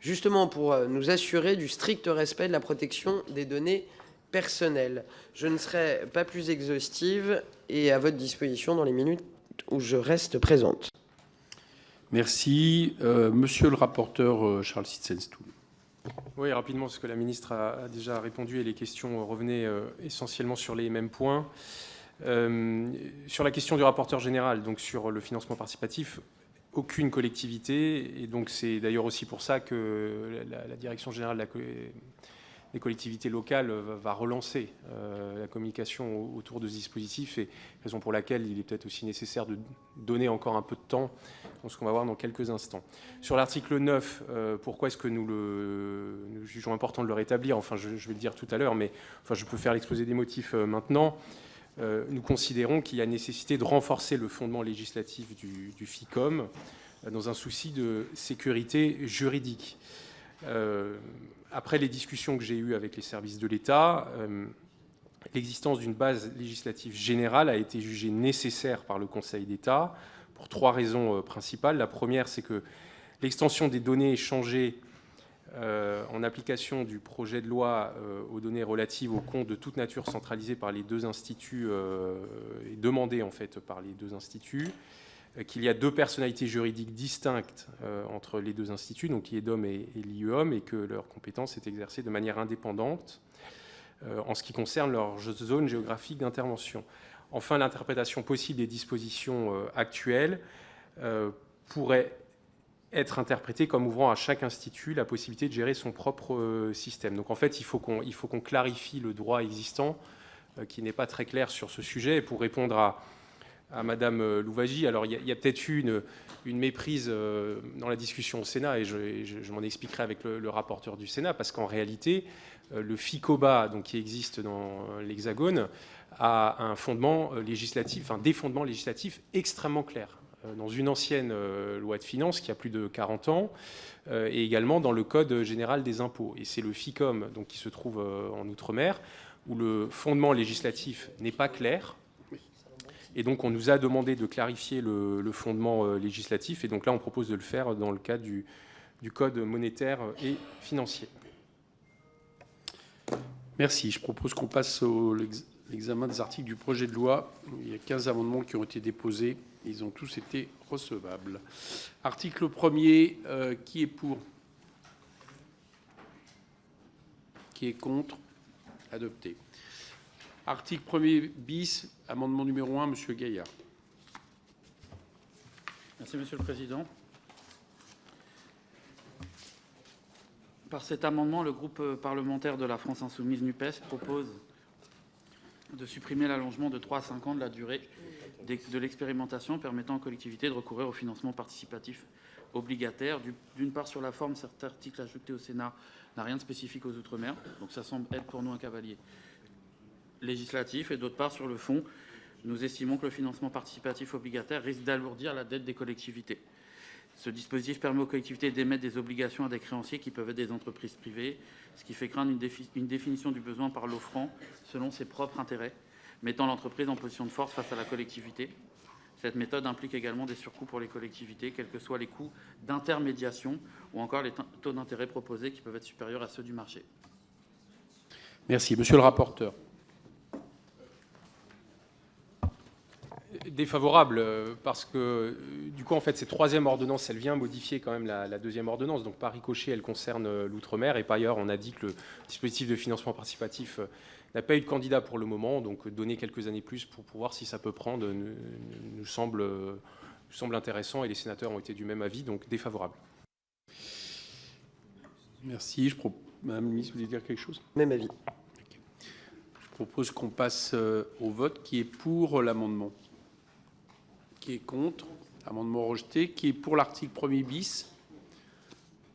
justement pour nous assurer du strict respect de la protection des données personnelles. Je ne serai pas plus exhaustive et à votre disposition dans les minutes où je reste présente. Merci. Monsieur le rapporteur Charles Sitzenstool. Oui, rapidement, parce que la ministre a déjà répondu et les questions revenaient essentiellement sur les mêmes points. Sur la question du rapporteur général, donc sur le financement participatif, aucune collectivité, et donc c'est d'ailleurs aussi pour ça que la direction générale des collectivités locales va relancer la communication autour de ce dispositif, et raison pour laquelle il est peut-être aussi nécessaire de donner encore un peu de temps, ce qu'on va voir dans quelques instants. Sur l'article 9, pourquoi est-ce que nous jugeons important de le rétablir? Enfin, je vais le dire tout à l'heure, mais enfin, je peux faire l'exposé des motifs maintenant. Nous considérons qu'il y a nécessité de renforcer le fondement législatif du FICOM dans un souci de sécurité juridique. Après les discussions que j'ai eues avec les services de l'État, l'existence d'une base législative générale a été jugée nécessaire par le Conseil d'État pour 3 raisons principales. La première, c'est que l'extension des données échangées en application du projet de loi aux données relatives aux comptes de toute nature centralisés par les 2 instituts et demandées en fait par les 2 instituts, qu'il y a 2 personnalités juridiques distinctes entre les 2 instituts, donc l'IEDOM et l'IEOM, et que leur compétence est exercée de manière indépendante en ce qui concerne leur zone géographique d'intervention. Enfin, l'interprétation possible des dispositions actuelles pourrait être interprétée comme ouvrant à chaque institut la possibilité de gérer son propre système. Donc en fait, il faut qu'on clarifie le droit existant qui n'est pas très clair sur ce sujet. Et pour répondre à Madame Louwagie, alors il y a peut-être eu une méprise dans la discussion au Sénat, et je m'en expliquerai avec le rapporteur du Sénat, parce qu'en réalité, le FICOBA, donc, qui existe dans l'Hexagone, a un fondement législatif, des fondements législatifs extrêmement clairs. Dans une ancienne loi de finances qui a plus de 40 ans, et également dans le Code général des impôts. Et c'est le FICOM donc, qui se trouve en Outre-mer, où le fondement législatif n'est pas clair. Et donc, on nous a demandé de clarifier le fondement législatif. Et donc là, on propose de le faire dans le cadre du Code monétaire et financier. Merci. Je propose qu'on passe à l'examen des articles du projet de loi. Il y a 15 amendements qui ont été déposés. Ils ont tous été recevables. Article 1er, qui est pour? Qui est contre? Adopté. Article 1er bis, amendement numéro 1, Monsieur Gaillard. Merci, Monsieur le Président. Par cet amendement, le groupe parlementaire de la France Insoumise NUPES propose de supprimer l'allongement de 3 à 5 ans de la durée de l'expérimentation permettant aux collectivités de recourir au financement participatif obligataire. D'une part, sur la forme, cet article ajouté au Sénat n'a rien de spécifique aux Outre-mer, donc ça semble être pour nous un cavalier législatif. Et d'autre part, sur le fond, nous estimons que le financement participatif obligataire risque d'alourdir la dette des collectivités. Ce dispositif permet aux collectivités d'émettre des obligations à des créanciers qui peuvent être des entreprises privées, ce qui fait craindre une définition du besoin par l'offrant selon ses propres intérêts, mettant l'entreprise en position de force face à la collectivité. Cette méthode implique également des surcoûts pour les collectivités, quels que soient les coûts d'intermédiation ou encore les taux d'intérêt proposés qui peuvent être supérieurs à ceux du marché. Merci. Monsieur le rapporteur. Défavorable, parce que du coup, en fait, cette 3e ordonnance, elle vient modifier quand même la 2e ordonnance. Donc, par ricochet, elle concerne l'outre-mer. Et par ailleurs, on a dit que le dispositif de financement participatif n'a pas eu de candidat pour le moment. Donc, donner quelques années plus pour voir si ça peut prendre nous semble intéressant. Et les sénateurs ont été du même avis. Donc, défavorable. Merci. Madame la ministre, vous voulez dire quelque chose? Même avis. Okay. Je propose qu'on passe au vote. Qui est pour l'amendement? Qui est contre? Amendement rejeté. Qui est pour l'article 1er bis?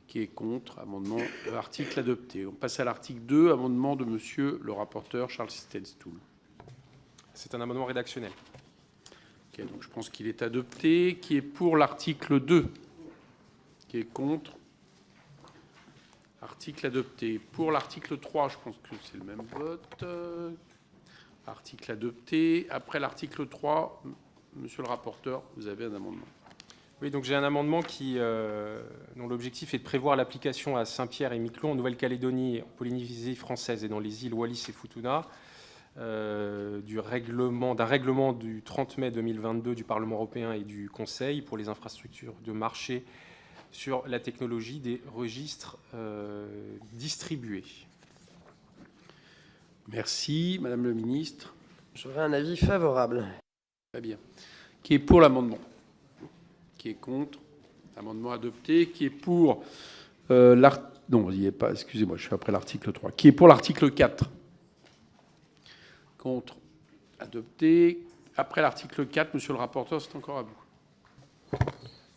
Qui est contre? Amendement article adopté. On passe à l'article 2, amendement de monsieur le rapporteur Charles Stenstoul. C'est un amendement rédactionnel. Okay, donc je pense qu'il est adopté. Qui est pour l'article 2? Qui est contre? Article adopté. Pour l'article 3, je pense que c'est le même vote. Article adopté. Après l'article 3, monsieur le rapporteur, vous avez un amendement. Oui, donc j'ai un amendement dont l'objectif est de prévoir l'application à Saint-Pierre et Miquelon, en Nouvelle-Calédonie, en Polynésie française et dans les îles Wallis et Futuna, d'un règlement du 30 mai 2022 du Parlement européen et du Conseil pour les infrastructures de marché sur la technologie des registres distribués. Merci. Madame le ministre. J'aurais un avis favorable. Très bien. Qui est pour l'amendement? Qui est contre? Amendement adopté. Qui est pour non, il n'y est pas. Excusez-moi, je suis après l'article 3. Qui est pour l'article 4? Contre? Adopté. Après l'article 4, monsieur le rapporteur, c'est encore à vous.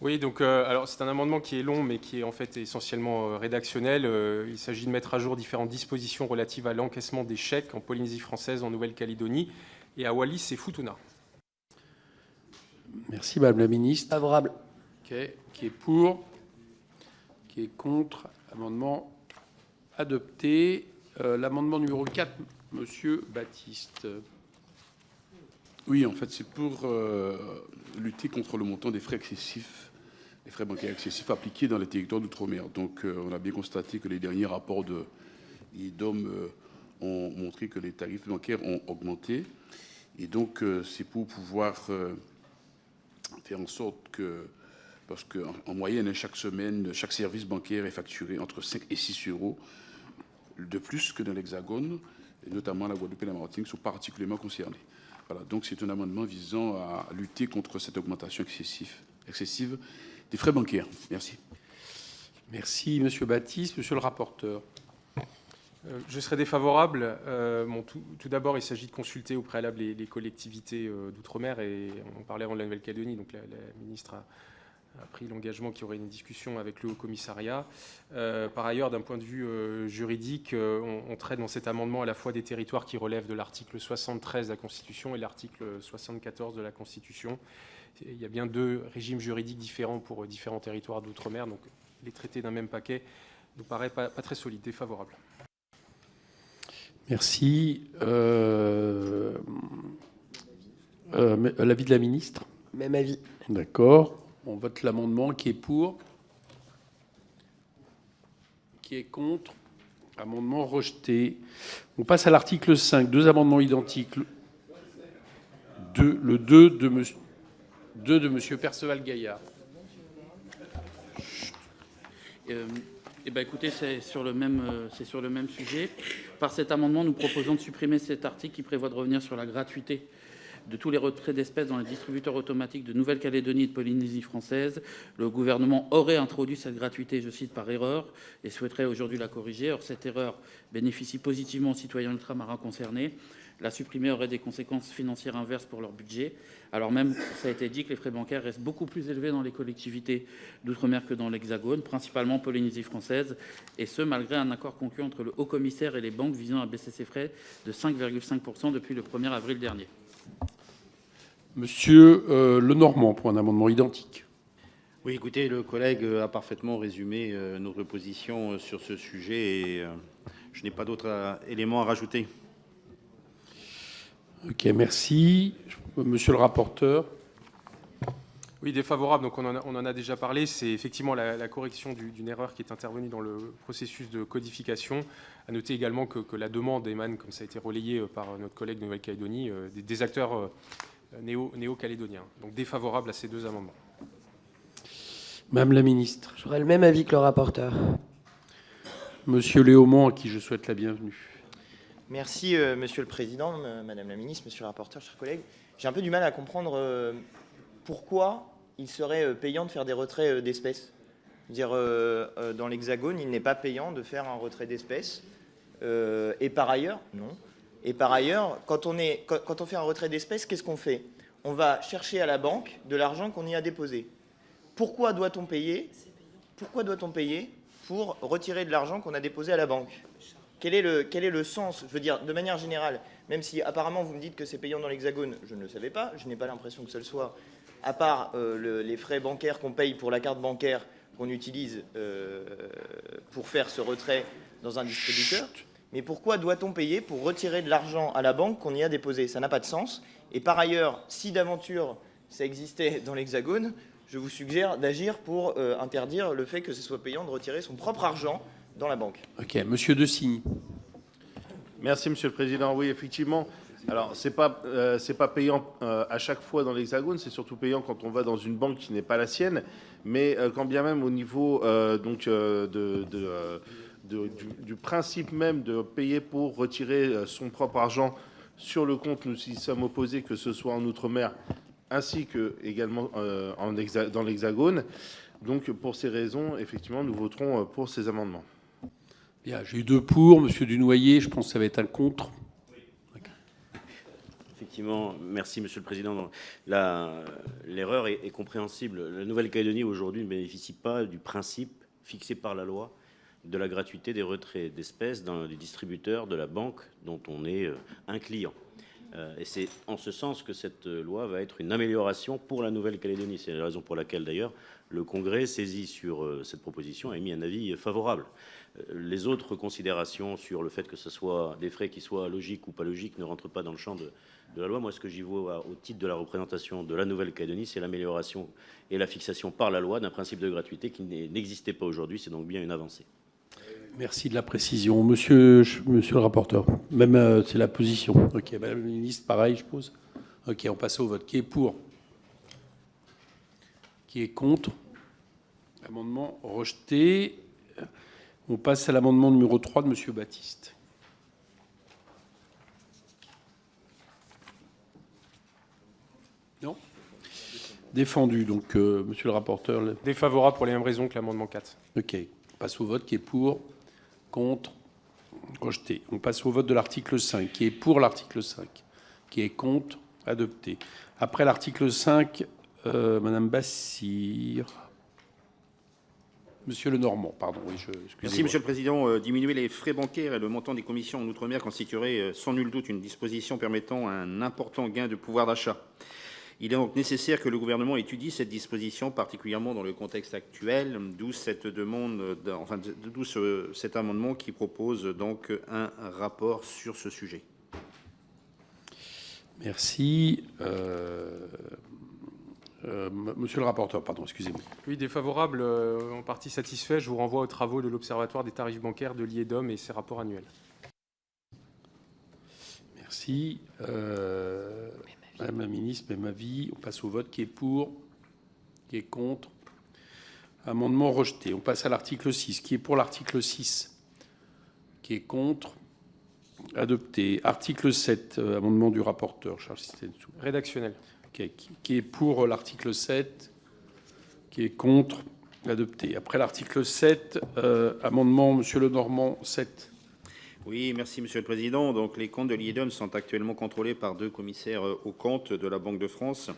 Oui, donc alors c'est un amendement qui est long, mais qui est en fait essentiellement rédactionnel. Il s'agit de mettre à jour différentes dispositions relatives à l'encaissement des chèques en Polynésie française, en Nouvelle-Calédonie et à Wallis et Futuna. Merci, madame la ministre. Favorable. Okay. Qui est pour? Qui est contre? Amendement adopté. L'amendement numéro 4, monsieur Baptiste. Oui, en fait, c'est pour lutter contre le montant des frais excessifs, les frais bancaires excessifs appliqués dans les territoires d'outre-mer. Donc, on a bien constaté que les derniers rapports de l'IDOM ont montré que les tarifs bancaires ont augmenté. Et donc, c'est pour pouvoir faire en sorte que, parce qu'en moyenne, chaque semaine, chaque service bancaire est facturé entre 5 et 6 euros de plus que dans l'Hexagone, et notamment la Guadeloupe et la Martinique sont particulièrement concernés. Voilà, donc c'est un amendement visant à lutter contre cette augmentation excessive des frais bancaires. Merci. Merci, Monsieur Baptiste. Monsieur le rapporteur. Je serai défavorable. Tout d'abord, il s'agit de consulter au préalable les collectivités d'outre-mer, et on parlait avant de la Nouvelle-Calédonie, donc la ministre a pris l'engagement qu'il y aurait une discussion avec le Haut-Commissariat. Par ailleurs, d'un point de vue juridique, on traite dans cet amendement à la fois des territoires qui relèvent de l'article 73 de la Constitution et l'article 74 de la Constitution. Il y a bien deux régimes juridiques différents pour différents territoires d'outre-mer, donc les traiter d'un même paquet nous paraît pas très solide, défavorable. Merci. L'avis de la ministre? Même avis. D'accord. On vote l'amendement. Qui est pour? Qui est contre? Amendement rejeté. On passe à l'article 5. Deux amendements identiques. Le 2 de Monsieur Perceval-Gaillard. Eh bien, écoutez, c'est sur le même sujet. Par cet amendement, nous proposons de supprimer cet article qui prévoit de revenir sur la gratuité de tous les retraits d'espèces dans les distributeurs automatiques de Nouvelle-Calédonie et de Polynésie française. Le gouvernement aurait introduit cette gratuité, je cite, par erreur, et souhaiterait aujourd'hui la corriger. Or, cette erreur bénéficie positivement aux citoyens ultramarins concernés. La supprimer aurait des conséquences financières inverses pour leur budget, alors même, ça a été dit, que les frais bancaires restent beaucoup plus élevés dans les collectivités d'outre-mer que dans l'Hexagone, principalement Polynésie française, et ce, malgré un accord conclu entre le haut-commissaire et les banques visant à baisser ces frais de 5,5% depuis le 1er avril dernier. Monsieur Lenormand, pour un amendement identique. Oui, écoutez, le collègue a parfaitement résumé notre position sur ce sujet et je n'ai pas d'autres éléments à rajouter. Ok, merci. Monsieur le rapporteur. Oui, défavorable. Donc on en a déjà parlé. C'est effectivement la correction d'une erreur qui est intervenue dans le processus de codification. À noter également que la demande émane, comme ça a été relayé par notre collègue de Nouvelle-Calédonie, des acteurs néo-calédoniens. Donc défavorable à ces deux amendements. Madame la ministre. J'aurais le même avis que le rapporteur. Monsieur Léaumont, à qui je souhaite la bienvenue. Merci, Monsieur le Président, Madame la Ministre, Monsieur le rapporteur, chers collègues. J'ai un peu du mal à comprendre pourquoi il serait payant de faire des retraits d'espèces. Dire dans l'Hexagone, il n'est pas payant de faire un retrait d'espèces. Et par ailleurs, non. Et par ailleurs, quand on fait un retrait d'espèces, qu'est-ce qu'on fait? On va chercher à la banque de l'argent qu'on y a déposé. Pourquoi doit-on payer? Pourquoi doit-on payer pour retirer de l'argent qu'on a déposé à la banque? Quel est le sens? Je veux dire, de manière générale, même si apparemment vous me dites que c'est payant dans l'Hexagone, je ne le savais pas, je n'ai pas l'impression que ce le soit, à part les frais bancaires qu'on paye pour la carte bancaire qu'on utilise pour faire ce retrait dans un distributeur. Mais pourquoi doit-on payer pour retirer de l'argent à la banque qu'on y a déposé? Ça n'a pas de sens. Et par ailleurs, si d'aventure ça existait dans l'Hexagone, je vous suggère d'agir pour interdire le fait que ce soit payant de retirer son propre argent dans la banque. Ok, Monsieur De Signy. Merci, Monsieur le Président. Oui, effectivement. Alors, c'est pas payant à chaque fois dans l'Hexagone, c'est surtout payant quand on va dans une banque qui n'est pas la sienne. Mais quand bien même au niveau du principe même de payer pour retirer son propre argent sur le compte, nous y sommes opposés, que ce soit en Outre-mer ainsi que également dans l'Hexagone. Donc, pour ces raisons, effectivement, nous voterons pour ces amendements. Bien, j'ai eu 2 pour. Monsieur Dunoyer, je pense que ça va être un contre. Effectivement, merci Monsieur le Président. L'erreur est compréhensible. La Nouvelle-Calédonie aujourd'hui ne bénéficie pas du principe fixé par la loi de la gratuité des retraits d'espèces dans les distributeurs de la banque dont on est un client. Et c'est en ce sens que cette loi va être une amélioration pour la Nouvelle-Calédonie. C'est la raison pour laquelle, d'ailleurs, le Congrès, saisi sur cette proposition, a émis un avis favorable. Les autres considérations sur le fait que ce soit des frais qui soient logiques ou pas logiques ne rentrent pas dans le champ de la loi. Moi, ce que j'y vois au titre de la représentation de la Nouvelle-Calédonie, c'est l'amélioration et la fixation par la loi d'un principe de gratuité qui n'existait pas aujourd'hui. C'est donc bien une avancée. Merci de la précision. Monsieur le rapporteur, même c'est la position. OK, Madame la ministre, pareil, je pose. OK, on passe au vote. Qui est pour? Qui est contre? Amendement rejeté. On passe à l'amendement numéro 3 de Monsieur Baptiste. Non? Défendu. Donc, monsieur le rapporteur. Défavorable pour les mêmes raisons que l'amendement 4. OK. On passe au vote. Qui est pour? Contre? Rejeté. On passe au vote de l'article 5. Qui est pour l'article 5? Qui est contre? Adopté. Après l'article 5, Madame Bassir. Monsieur Lenormand, pardon. Oui, Merci, Monsieur le Président. Diminuer les frais bancaires et le montant des commissions en outre-mer constituerait sans nul doute une disposition permettant un important gain de pouvoir d'achat. Il est donc nécessaire que le gouvernement étudie cette disposition, particulièrement dans le contexte actuel, d'où cette demande, d'où cet amendement qui propose donc un rapport sur ce sujet. Merci. Monsieur le rapporteur, pardon, excusez-moi. Oui, défavorable, en partie satisfait. Je vous renvoie aux travaux de l'Observatoire des tarifs bancaires de l'IEDOM et ses rapports annuels. Merci. Madame la ministre, même avis. On passe au vote. Qui est pour? Qui est contre? Amendement rejeté. On passe à l'article 6. Qui est pour l'article 6? Qui est contre? Adopté. Article 7, amendement du rapporteur, Charles Stensou. Rédactionnel. Okay. Qui est pour l'article 7? Qui est contre? Adopté. Après l'article 7, amendement Monsieur Lenormand 7. Oui, merci Monsieur le Président. Donc, les comptes de l'IEDOM sont actuellement contrôlés par 2 commissaires aux comptes de la Banque de France.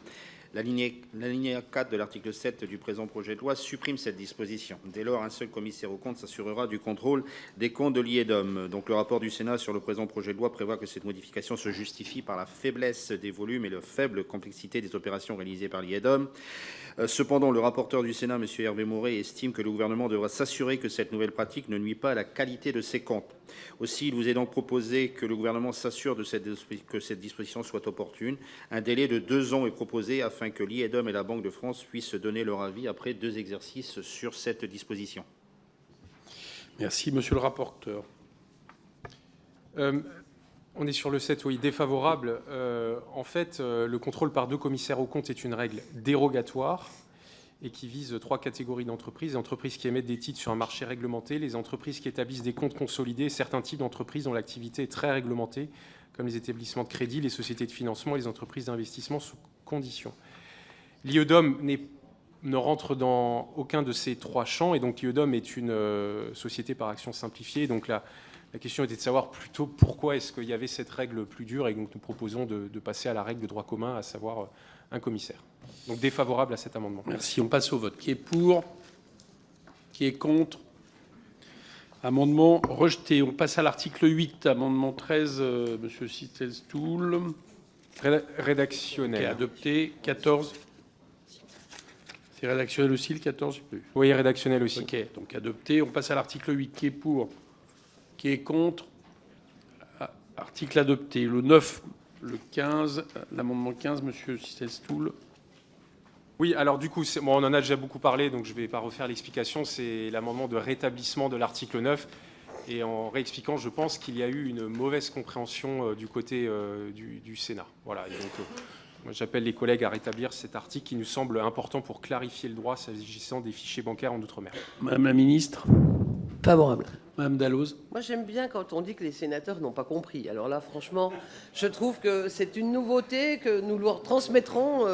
L'alinéa 4 de l'article 7 du présent projet de loi supprime cette disposition. Dès lors, un seul commissaire aux comptes s'assurera du contrôle des comptes de l'IEDOM. Donc, le rapport du Sénat sur le présent projet de loi prévoit que cette modification se justifie par la faiblesse des volumes et la faible complexité des opérations réalisées par l'IEDOM. Cependant, le rapporteur du Sénat, M. Hervé Maurey, estime que le gouvernement devra s'assurer que cette nouvelle pratique ne nuit pas à la qualité de ses comptes. Aussi, il vous est donc proposé que le gouvernement s'assure que cette disposition soit opportune. Un délai de 2 ans est proposé afin que l'IEDOM et la Banque de France puissent donner leur avis après 2 exercices sur cette disposition. Merci, Monsieur le rapporteur. On est sur le 7, oui, défavorable. En fait, le contrôle par 2 commissaires aux comptes est une règle dérogatoire et qui vise 3 catégories d'entreprises. Les entreprises qui émettent des titres sur un marché réglementé, les entreprises qui établissent des comptes consolidés, certains types d'entreprises dont l'activité est très réglementée, comme les établissements de crédit, les sociétés de financement et les entreprises d'investissement sous conditions. L'IEDOM ne rentre dans aucun de ces 3 champs, et donc l'IEDOM est une société par action simplifiée. Donc la question était de savoir plutôt pourquoi est-ce qu'il y avait cette règle plus dure, et donc nous proposons de passer à la règle de droit commun, à savoir un commissaire. Donc défavorable à cet amendement. Merci. On passe au vote. Qui est pour? Qui est contre? Amendement rejeté. On passe à l'article 8, amendement 13, Monsieur Sittelstool. Rédactionnel. Qui est adopté. 14. C'est rédactionnel aussi, le 14? Oui, rédactionnel aussi. OK, donc adopté. On passe à l'article 8. Qui est pour? Qui est contre? Article adopté. Le 9, le 15, l'amendement 15, Monsieur Sittelstool. Oui, alors du coup, on en a déjà beaucoup parlé, donc je ne vais pas refaire l'explication. C'est l'amendement de rétablissement de l'article 9. Et en réexpliquant, je pense qu'il y a eu une mauvaise compréhension du côté du Sénat. Voilà. Et donc, moi, j'appelle les collègues à rétablir cet article qui nous semble important pour clarifier le droit s'agissant des fichiers bancaires en Outre-mer. Madame la ministre? Favorable. Madame Dalloz? Moi, j'aime bien quand on dit que les sénateurs n'ont pas compris. Alors là, franchement, je trouve que c'est une nouveauté que nous leur transmettrons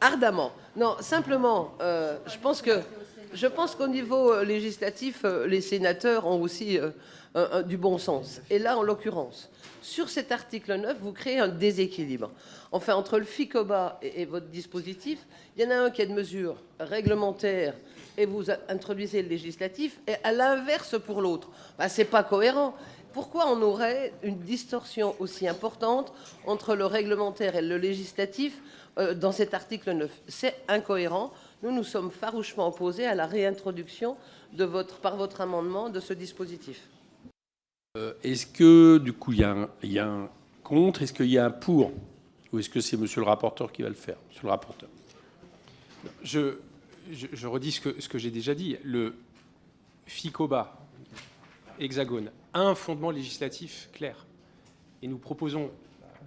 ardemment. Non, simplement, je pense qu'au niveau législatif, les sénateurs ont aussi du bon sens. Et là, en l'occurrence, sur cet article 9, vous créez un déséquilibre. Enfin, entre le FICOBA et votre dispositif, il y en a un qui a de mesures réglementaires et vous introduisez le législatif, et à l'inverse pour l'autre. Ben, ce n'est pas cohérent. Pourquoi on aurait une distorsion aussi importante entre le réglementaire et le législatif dans cet article 9? C'est incohérent. Nous sommes farouchement opposés à la réintroduction par votre amendement de ce dispositif. Est-ce que, du coup, il y a un contre? Est-ce qu'il y a un pour? Ou est-ce que c'est monsieur le rapporteur qui va le faire? Monsieur le rapporteur. Je redis ce que j'ai déjà dit. Le FICOBA, Hexagone, a un fondement législatif clair. Et nous proposons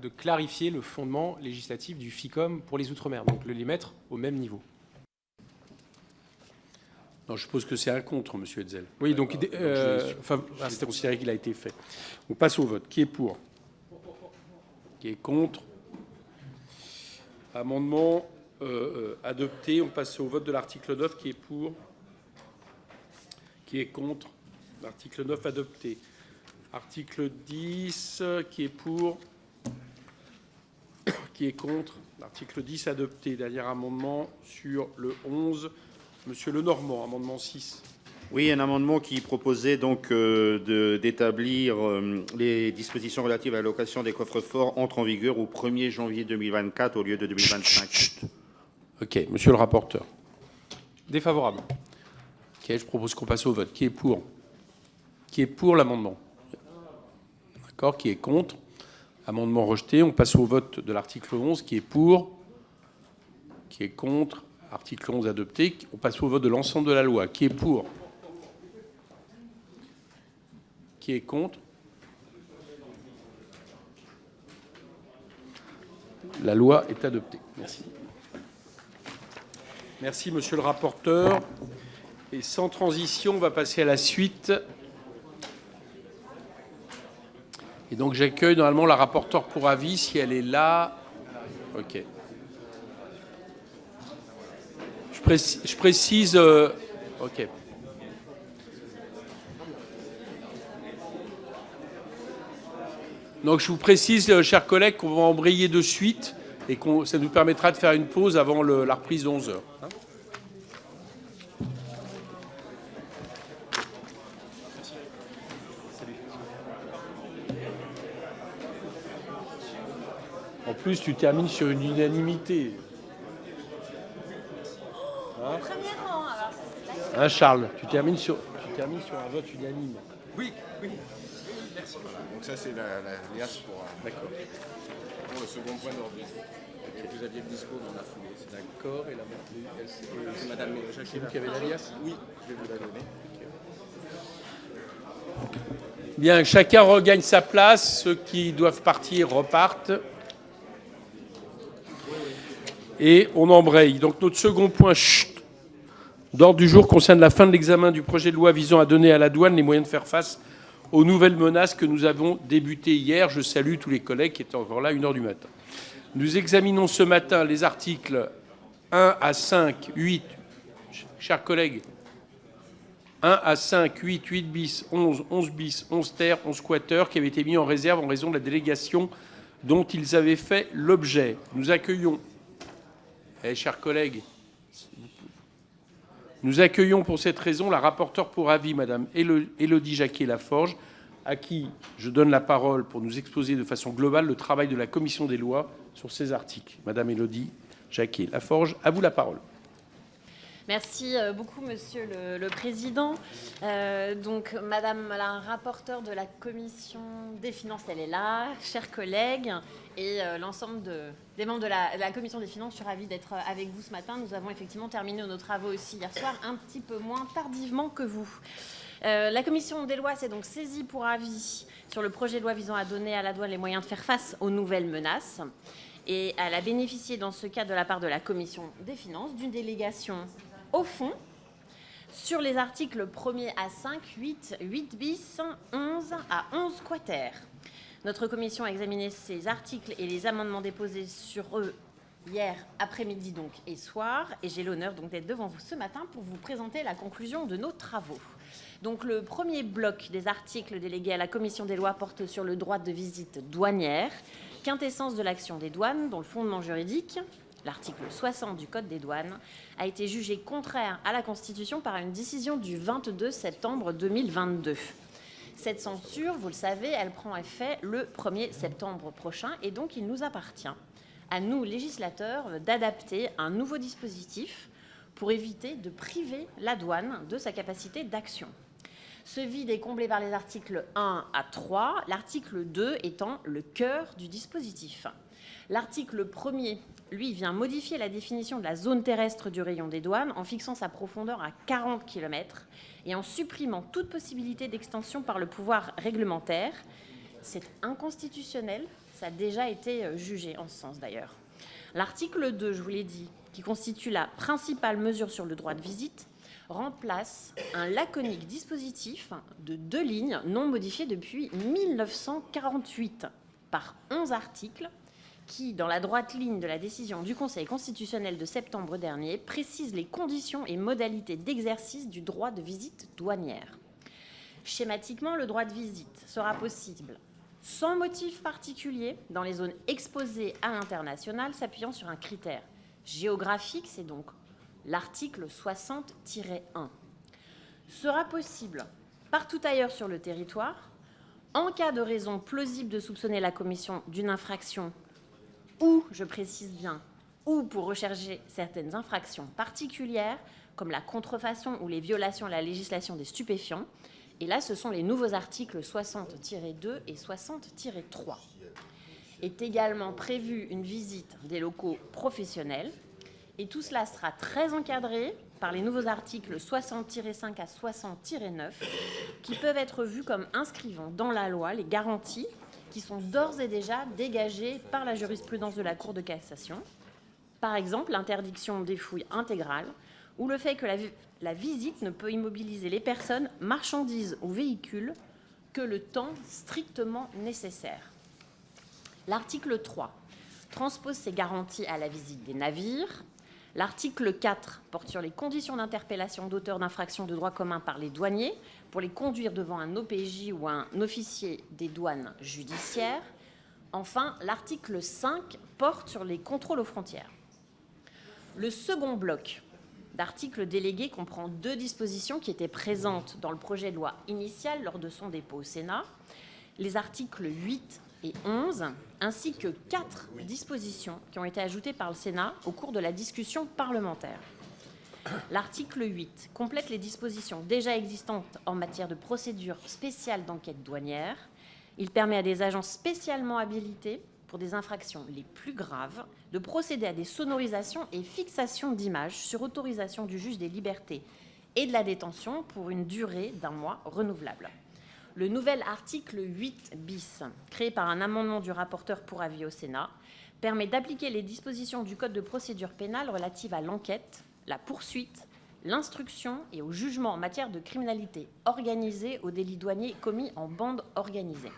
de clarifier le fondement législatif du FICOM pour les Outre-mer, donc les mettre au même niveau. Non, je suppose que c'est un contre, monsieur Hetzel. Oui, donc c'était considéré qu'il a été fait. On passe au vote. Qui est pour? Qui est contre? Amendement adopté. On passe au vote de l'article 9. Qui est pour? Qui est contre? L'article 9 adopté. Article 10. Qui est pour? Qui est contre? L'article 10 adopté. Dernier amendement sur le 11. Monsieur Lenormand, amendement 6. Oui, un amendement qui proposait donc d'établir les dispositions relatives à l'allocation des coffres-forts entrent en vigueur au 1er janvier 2024 au lieu de 2025. Ok, monsieur le rapporteur. Défavorable. Ok, je propose qu'on passe au vote. Qui est pour? Qui est pour l'amendement? D'accord, qui est contre? Amendement rejeté. On passe au vote de l'article 11. Qui est pour? Qui est contre? Article 11 adopté. On passe au vote de l'ensemble de la loi. Qui est pour? Qui est contre? La loi est adoptée. Merci. Merci, monsieur le rapporteur. Et sans transition, on va passer à la suite. Et donc, j'accueille normalement la rapporteure pour avis, si elle est là. OK. Je précise... OK. Donc, je vous précise, chers collègues, qu'on va embrayer de suite et que ça nous permettra de faire une pause avant la reprise de 11 heures. Hein ? En plus, tu termines sur une unanimité. Hein, hein Charles, tu termines sur un vote unanime. Oui, oui. Merci. Donc ça, c'est la liasse pour le second point d'ordre. Vous aviez le discours dans la foulée. D'accord. Et c'est Madame Jacquet qui avait la liasse? Oui, je vais vous la donner. Bien, chacun regagne sa place. Ceux qui doivent partir repartent. Et on embraye. Donc notre second point d'ordre du jour concerne la fin de l'examen du projet de loi visant à donner à la douane les moyens de faire face aux nouvelles menaces que nous avons débutées hier. Je salue tous les collègues qui étaient encore là à 1h du matin. Nous examinons ce matin les articles 1 à 5, 8, chers collègues, 1 à 5, 8, 8 bis, 11, 11 bis, 11 ter, 11 quater, qui avaient été mis en réserve en raison de la délégation dont ils avaient fait l'objet. Nous accueillons... chers collègues, nous accueillons pour cette raison la rapporteure pour avis, Madame Élodie Jacquet-Laforge, à qui je donne la parole pour nous exposer de façon globale le travail de la commission des lois sur ces articles. Madame Élodie Jacquet-Laforge, à vous la parole. Merci beaucoup, Monsieur le Président. Donc, Madame la rapporteure de la Commission des finances, elle est là, chers collègues, et l'ensemble des membres de la Commission des finances, je suis ravie d'être avec vous ce matin. Nous avons effectivement terminé nos travaux aussi hier soir, un petit peu moins tardivement que vous. La Commission des lois s'est donc saisie pour avis sur le projet de loi visant à donner à la douane les moyens de faire face aux nouvelles menaces. Et elle a bénéficié dans ce cadre de la part de la Commission des finances d'une délégation au fond sur les articles 1er à 5, 8, 8 bis, 11 à 11 quater. Notre commission a examiné ces articles et les amendements déposés sur eux hier après-midi donc et soir, et j'ai l'honneur donc d'être devant vous ce matin pour vous présenter la conclusion de nos travaux. Donc le premier bloc des articles délégués à la commission des lois porte sur le droit de visite douanière, quintessence de l'action des douanes dont le fondement juridique, l'article 60 du Code des douanes, a été jugé contraire à la Constitution par une décision du 22 septembre 2022. Cette censure, vous le savez, elle prend effet le 1er septembre prochain et donc il nous appartient, à nous, législateurs, d'adapter un nouveau dispositif pour éviter de priver la douane de sa capacité d'action. Ce vide est comblé par les articles 1 à 3, l'article 2 étant le cœur du dispositif. L'article 1er, lui, vient modifier la définition de la zone terrestre du rayon des douanes en fixant sa profondeur à 40 km et en supprimant toute possibilité d'extension par le pouvoir réglementaire. C'est inconstitutionnel, ça a déjà été jugé en ce sens d'ailleurs. L'article 2, je vous l'ai dit, qui constitue la principale mesure sur le droit de visite, remplace un laconique dispositif de 2 lignes non modifié depuis 1948 par 11 articles qui, dans la droite ligne de la décision du Conseil constitutionnel de septembre dernier, précise les conditions et modalités d'exercice du droit de visite douanière. Schématiquement, le droit de visite sera possible sans motif particulier dans les zones exposées à l'international s'appuyant sur un critère géographique, c'est donc l'article 60-1. Sera possible partout ailleurs sur le territoire, en cas de raison plausible de soupçonner la commission d'une infraction ou, je précise bien, ou pour rechercher certaines infractions particulières, comme la contrefaçon ou les violations à la législation des stupéfiants. Et là, ce sont les nouveaux articles 60-2 et 60-3. Est également prévue une visite des locaux professionnels. Et tout cela sera très encadré par les nouveaux articles 60-5 à 60-9, qui peuvent être vus comme inscrivant dans la loi les garanties qui sont d'ores et déjà dégagées par la jurisprudence de la Cour de cassation. Par exemple, l'interdiction des fouilles intégrales ou le fait que la visite ne peut immobiliser les personnes, marchandises ou véhicules que le temps strictement nécessaire. L'article 3 transpose ces garanties à la visite des navires. L'article 4 porte sur les conditions d'interpellation d'auteurs d'infractions de droit commun par les douaniers pour les conduire devant un OPJ ou un officier des douanes judiciaires. Enfin, l'article 5 porte sur les contrôles aux frontières. Le second bloc d'articles délégués comprend 2 dispositions qui étaient présentes dans le projet de loi initial lors de son dépôt au Sénat, les articles 8 et 11, ainsi que 4 dispositions qui ont été ajoutées par le Sénat au cours de la discussion parlementaire. L'article 8 complète les dispositions déjà existantes en matière de procédure spéciale d'enquête douanière. Il permet à des agents spécialement habilités pour des infractions les plus graves de procéder à des sonorisations et fixations d'images sur autorisation du juge des libertés et de la détention pour une durée d'1 mois renouvelable. Le nouvel article 8 bis, créé par un amendement du rapporteur pour avis au Sénat, permet d'appliquer les dispositions du Code de procédure pénale relatives à l'enquête, la poursuite, l'instruction et au jugement en matière de criminalité organisée aux délits douaniers commis en bande organisée.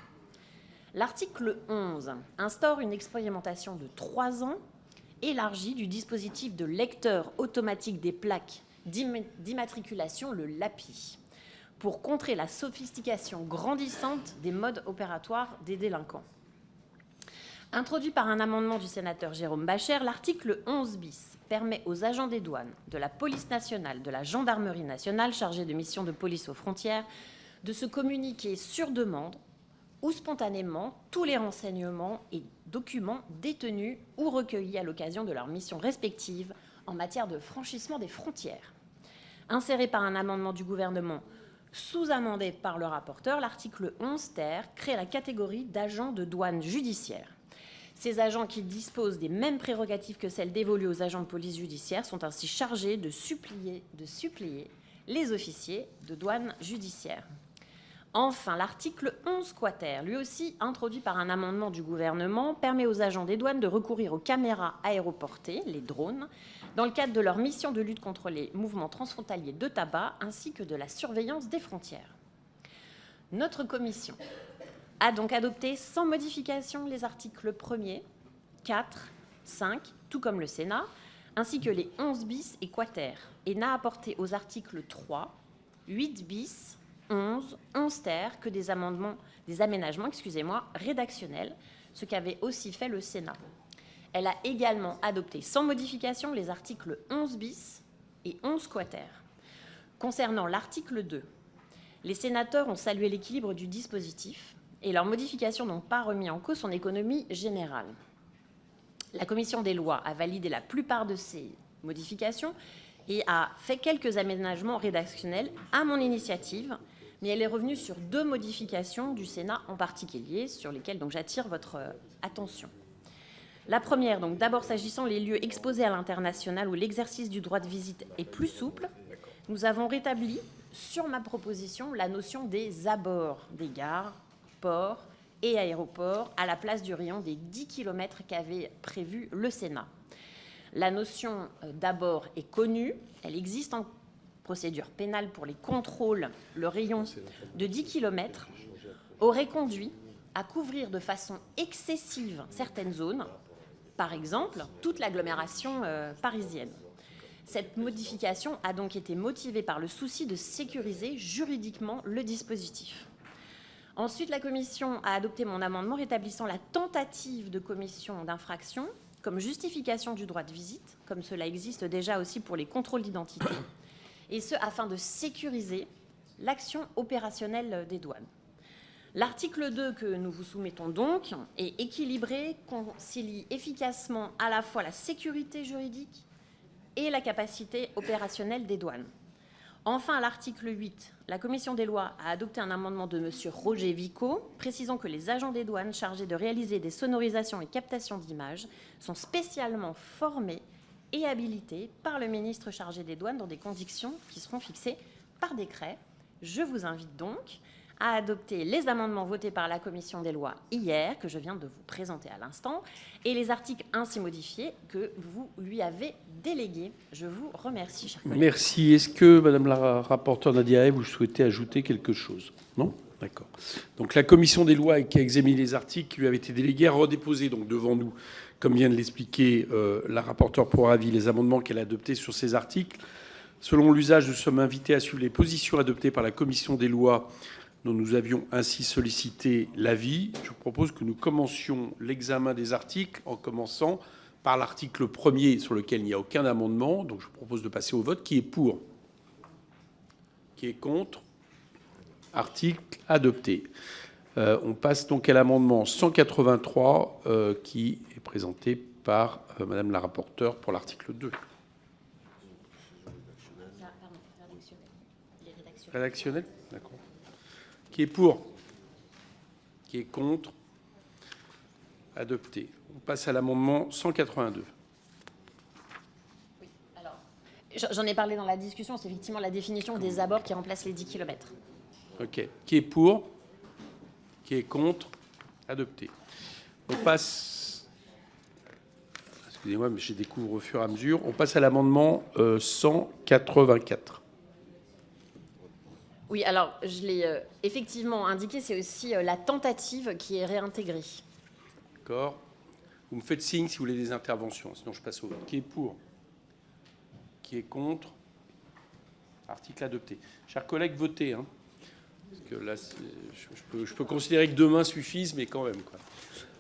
L'article 11 instaure une expérimentation de 3 ans élargie du dispositif de lecteur automatique des plaques d'immatriculation, le LAPI, pour contrer la sophistication grandissante des modes opératoires des délinquants. Introduit par un amendement du sénateur Jérôme Bascher, l'article 11 bis permet aux agents des douanes, de la police nationale, de la gendarmerie nationale chargés de missions de police aux frontières de se communiquer sur demande ou spontanément tous les renseignements et documents détenus ou recueillis à l'occasion de leurs missions respectives en matière de franchissement des frontières. Inséré par un amendement du gouvernement sous-amendé par le rapporteur, l'article 11 ter crée la catégorie d'agents de douane judiciaire. Ces agents qui disposent des mêmes prérogatives que celles dévolues aux agents de police judiciaire sont ainsi chargés de suppléer les officiers de douane judiciaire. Enfin, l'article 11 quater, lui aussi introduit par un amendement du gouvernement, permet aux agents des douanes de recourir aux caméras aéroportées, les drones, dans le cadre de leur mission de lutte contre les mouvements transfrontaliers de tabac ainsi que de la surveillance des frontières. Notre commission a donc adopté sans modification les articles 1er, 4, 5, tout comme le Sénat, ainsi que les 11 bis et quater, et n'a apporté aux articles 3, 8 bis, 11 ter que des aménagements rédactionnels, ce qu'avait aussi fait le Sénat. Elle a également adopté sans modification les articles 11 bis et 11 quater. Concernant l'article 2, les sénateurs ont salué l'équilibre du dispositif et leurs modifications n'ont pas remis en cause son économie générale. La commission des lois a validé la plupart de ces modifications et a fait quelques aménagements rédactionnels à mon initiative, mais elle est revenue sur 2 modifications du Sénat en particulier, sur lesquelles donc j'attire votre attention. La première, donc d'abord s'agissant des lieux exposés à l'international où l'exercice du droit de visite est plus souple, nous avons rétabli, sur ma proposition, la notion des abords des gares, ports et aéroports à la place du rayon des 10 km qu'avait prévu le Sénat. La notion d'abord est connue, elle existe en procédure pénale pour les contrôles. Le rayon de 10 km aurait conduit à couvrir de façon excessive certaines zones, par exemple toute l'agglomération parisienne. Cette modification a donc été motivée par le souci de sécuriser juridiquement le dispositif. Ensuite, la Commission a adopté mon amendement rétablissant la tentative de commission d'infraction comme justification du droit de visite, comme cela existe déjà aussi pour les contrôles d'identité, et ce afin de sécuriser l'action opérationnelle des douanes. L'article 2 que nous vous soumettons donc est équilibré, concilie efficacement à la fois la sécurité juridique et la capacité opérationnelle des douanes. Enfin, à l'article 8, la Commission des lois a adopté un amendement de M. Roger Vico, précisant que les agents des douanes chargés de réaliser des sonorisations et captations d'images sont spécialement formés et habilités par le ministre chargé des douanes dans des conditions qui seront fixées par décret. Je vous invite donc à adopter les amendements votés par la Commission des lois hier, que je viens de vous présenter à l'instant, et les articles ainsi modifiés que vous lui avez délégués. Je vous remercie, chers collègues. Merci. Est-ce que, Madame la rapporteure Nadia Hay, vous souhaitez ajouter quelque chose? Non? D'accord. Donc la Commission des lois qui a examiné les articles qui lui avaient été délégués a redéposé donc devant nous, comme vient de l'expliquer la rapporteure pour avis, les amendements qu'elle a adoptés sur ces articles. Selon l'usage, nous sommes invités à suivre les positions adoptées par la Commission des lois dont nous avions ainsi sollicité l'avis. Je propose que nous commencions l'examen des articles en commençant par l'article 1er sur lequel il n'y a aucun amendement. Donc je propose de passer au vote. Qui est pour? Qui est contre? Article adopté. On passe donc à l'amendement 183 qui est présenté par Madame la rapporteure pour l'article 2. Rédactionnel? D'accord. Qui est pour? Qui est contre? Adopté. On passe à l'amendement 182. Oui, alors, j'en ai parlé dans la discussion, c'est effectivement la définition des abords qui remplace les 10 km. OK. Qui est pour? Qui est contre? Adopté. On passe... Excusez-moi, mais je découvre au fur et à mesure. On passe à l'amendement 184. Oui, alors, je l'ai effectivement indiqué, c'est aussi la tentative qui est réintégrée. D'accord. Vous me faites signe si vous voulez des interventions, sinon je passe au vote. Qui est pour? Qui est contre? Article adopté. Chers collègues, votez. Hein. Parce que là, je peux considérer que 2 mains suffisent, mais quand même, quoi.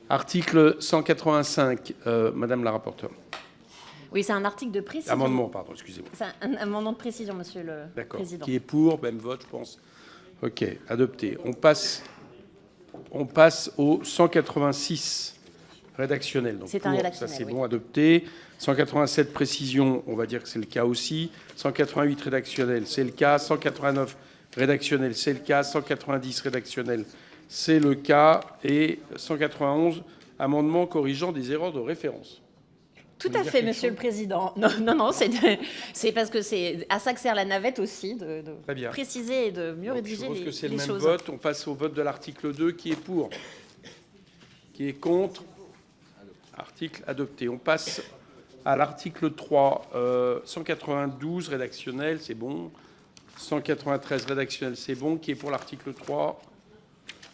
Article 185, Madame la rapporteure. Oui, c'est un article de précision. Amendement, pardon, excusez-moi. C'est un amendement de précision, Monsieur le Président. Qui est pour? Même vote, je pense. OK, adopté. On passe au 186 rédactionnel. C'est un rédactionnel, ça, c'est oui. bon, adopté. 187 précision, on va dire que c'est le cas aussi. 188 rédactionnel, c'est le cas. 189 rédactionnel, c'est le cas. 190 rédactionnel, c'est le cas. Et 191 amendement corrigeant des erreurs de référence. Tout à fait, Monsieur le Président. Non, c'est parce que c'est à ça que sert la navette aussi, de préciser et de mieux rédiger les choses. Je suppose que c'est le même vote. On passe au vote de l'article 2. Qui est pour? Qui est contre? Article adopté. On passe à l'article 3. 192 rédactionnel, c'est bon. 193 rédactionnel, c'est bon. Qui est pour l'article 3?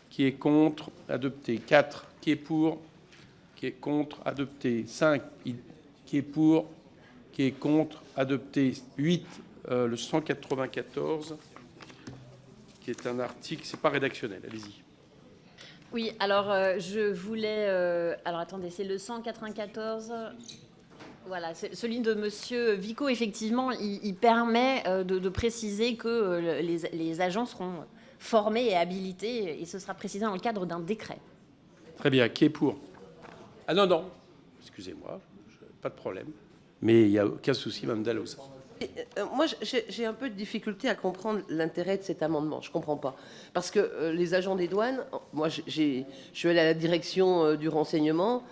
Qui est contre? Adopté. 4. Qui est pour? Qui est contre? Adopté. 5. Qui est pour? Qui est contre? Adopté. 8. Le 194, qui est un article, c'est pas rédactionnel. Allez-y. Oui, alors je voulais... alors attendez, c'est le 194... Voilà, c'est celui de Monsieur Vico, effectivement, il permet de préciser que les agents seront formés et habilités, et ce sera précisé dans le cadre d'un décret. Très bien. Qui est pour? Ah non. Excusez-moi, pas de problème. Mais il n'y a aucun souci, Mme Dalloz. Moi, j'ai un peu de difficulté à comprendre l'intérêt de cet amendement. Je ne comprends pas. Parce que les agents des douanes, moi, je suis allé à la direction du renseignement.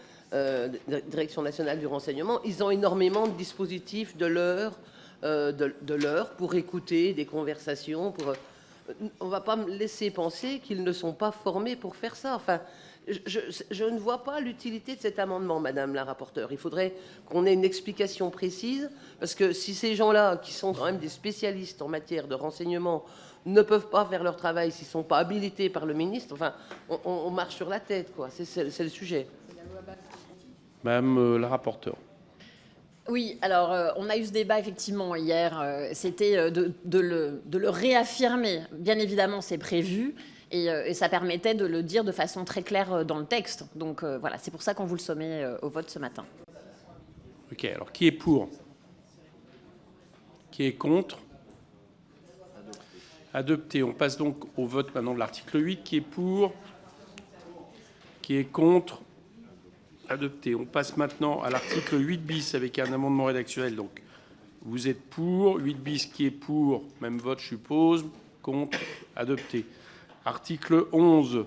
Direction nationale du renseignement, ils ont énormément de dispositifs de l'heure pour écouter des conversations. On ne va pas me laisser penser qu'ils ne sont pas formés pour faire ça. Enfin, je ne vois pas l'utilité de cet amendement, Madame la rapporteure. Il faudrait qu'on ait une explication précise, parce que si ces gens-là, qui sont quand même des spécialistes en matière de renseignement, ne peuvent pas faire leur travail s'ils ne sont pas habilités par le ministre, enfin, on marche sur la tête, quoi. C'est le sujet. Madame la rapporteure. Oui, alors on a eu ce débat effectivement hier. C'était de le réaffirmer. Bien évidemment, c'est prévu. Et ça permettait de le dire de façon très claire dans le texte. Donc voilà, c'est pour ça qu'on vous le soumet au vote ce matin. Ok, alors qui est pour? Qui est contre? Adopté. On passe donc au vote maintenant de l'article 8. Qui est pour? Qui est contre? Adopté. On passe maintenant à l'article 8 bis avec un amendement rédactionnel. Donc vous êtes pour. 8 bis qui est pour? Même vote, je suppose. Contre? Adopté. Article 11,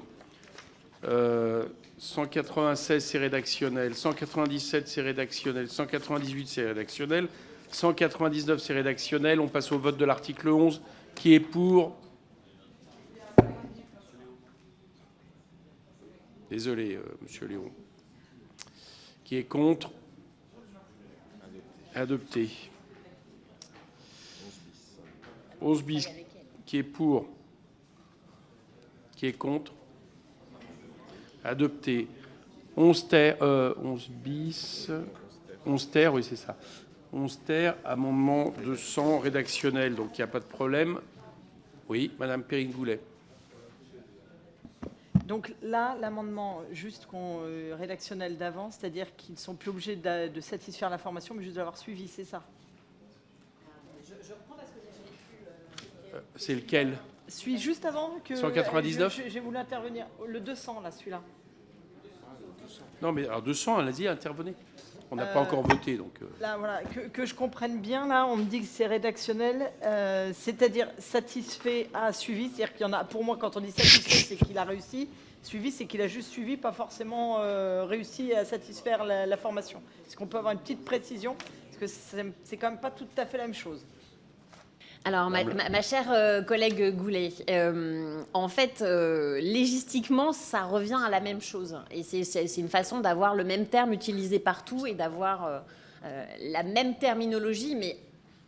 196 c'est rédactionnel, 197 c'est rédactionnel, 198 c'est rédactionnel, 199 c'est rédactionnel. On passe au vote de l'article 11. Qui est pour? Désolé, monsieur Léon. Qui est contre? Adopté. 11 bis. Qui est pour? Qui est contre? Adopté. 11 ter, 11 bis. 11 ter, oui, c'est ça. 11 ter, amendement 200 rédactionnel. Donc il n'y a pas de problème. Oui, Madame Perrin-Goulet. Donc là, l'amendement juste rédactionnel d'avant, c'est-à-dire qu'ils ne sont plus obligés de satisfaire la formation, mais juste de l'avoir suivi, c'est ça? Je reprends parce que j'ai C'est lequel? Celui juste avant que... 199. J'ai voulu intervenir. Le 200, là, celui-là. Non, mais alors 200, elle a dit intervenez. On n'a pas encore voté, donc... Là, voilà, que je comprenne bien, là, on me dit que c'est rédactionnel, c'est-à-dire satisfait à suivi, c'est-à-dire qu'il y en a, pour moi, quand on dit satisfait, c'est qu'il a réussi, suivi, c'est qu'il a juste suivi, pas forcément réussi à satisfaire la formation. Est-ce qu'on peut avoir une petite précision? Parce que c'est quand même pas tout à fait la même chose. Alors, ma chère collègue Goulet, en fait, légistiquement, ça revient à la même chose. Et c'est une façon d'avoir le même terme utilisé partout et d'avoir la même terminologie, mais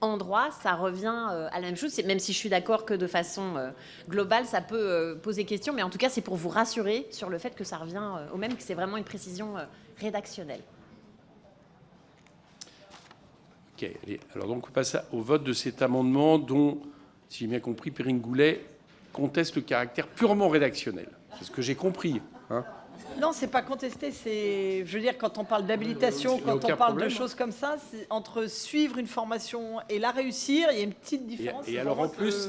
en droit, ça revient à la même chose. Même si je suis d'accord que de façon globale, ça peut poser question, mais en tout cas, c'est pour vous rassurer sur le fait que ça revient au même, que c'est vraiment une précision rédactionnelle. Ok, allez. Alors donc on passe au vote de cet amendement dont, si j'ai bien compris, Perrin-Goulet conteste le caractère purement rédactionnel. C'est ce que j'ai compris. Hein. Non, c'est pas contesté. C'est, je veux dire, quand on parle d'habilitation, quand on parle de choses comme ça, entre suivre une formation et la réussir, il y a une petite différence. Et alors en plus,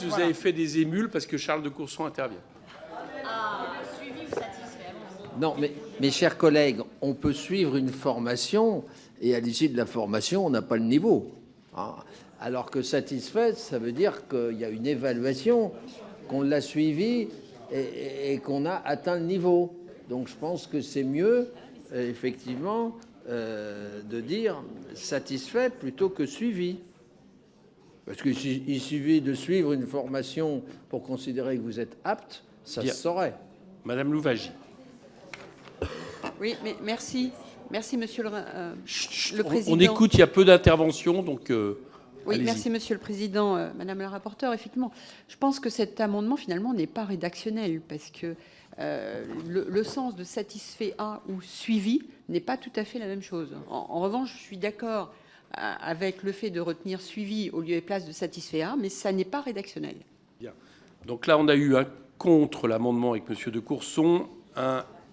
vous avez fait des émules parce que Charles de Courson intervient. Ah, suivi ou satisfait? Non, mais mes chers collègues, on peut suivre une formation et à l'issue de la formation, on n'a pas le niveau. Hein. Alors que satisfait, ça veut dire qu'il y a une évaluation, qu'on l'a suivi et qu'on a atteint le niveau. Donc je pense que c'est mieux, effectivement, de dire satisfait plutôt que suivi. Parce qu'il suffit de suivre une formation pour considérer que vous êtes apte, ça se saurait. Madame Louwagie. Oui, mais merci. Merci, Monsieur le Président. On écoute, il y a peu d'interventions, donc... Oui, merci, Monsieur le Président, Madame la rapporteure. Effectivement, je pense que cet amendement, finalement, n'est pas rédactionnel, parce que le sens de satisfait à ou suivi n'est pas tout à fait la même chose. En revanche, je suis d'accord avec le fait de retenir suivi au lieu et place de satisfait à, mais ça n'est pas rédactionnel. Bien. Donc là, on a eu un contre l'amendement avec Monsieur de Courson,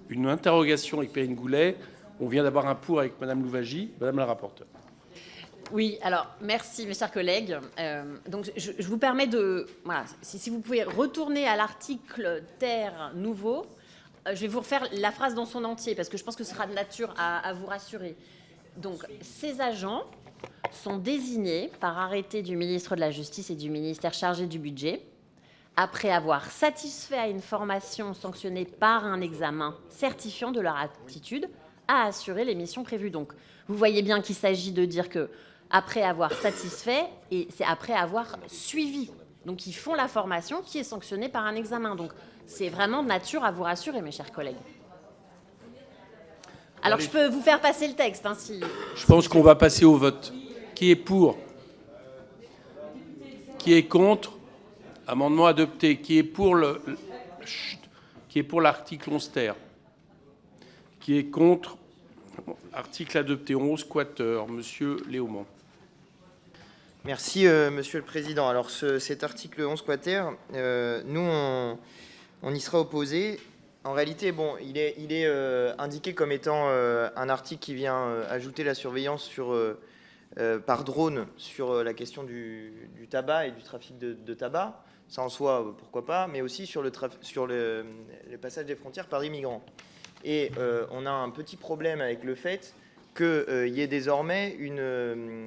une interrogation avec Perrin-Goulet. On vient d'avoir un pour avec Madame Louwagie. Madame la rapporteure. Oui, alors merci mes chers collègues. Donc je vous permets de... Voilà, si vous pouvez retourner à l'article terre nouveau, je vais vous refaire la phrase dans son entier parce que je pense que ce sera de nature à vous rassurer. Donc ces agents sont désignés par arrêté du ministre de la Justice et du ministère chargé du budget après avoir satisfait à une formation sanctionnée par un examen certifiant de leur aptitude à assurer les missions prévues. Donc, vous voyez bien qu'il s'agit de dire que après avoir satisfait, et c'est après avoir suivi. Donc, ils font la formation qui est sanctionnée par un examen. Donc, c'est vraiment de nature à vous rassurer, mes chers collègues. Alors, je peux vous faire passer le texte. Hein, si... Je pense qu'on va passer au vote. Qui est pour? Qui est contre? Amendement adopté. Qui est pour l'article 11 ter? Qui est contre? Article adopté. 11 quater. Monsieur Léaumont. Merci, Monsieur le Président. Alors, cet article 11 quater, nous, on y sera opposé. En réalité, bon, il est indiqué comme étant un article qui vient ajouter la surveillance par drone sur la question du tabac et du trafic de tabac. Ça en soi, pourquoi pas, mais aussi sur le passage des frontières par des migrants. Et on a un petit problème avec le fait qu'il y ait désormais une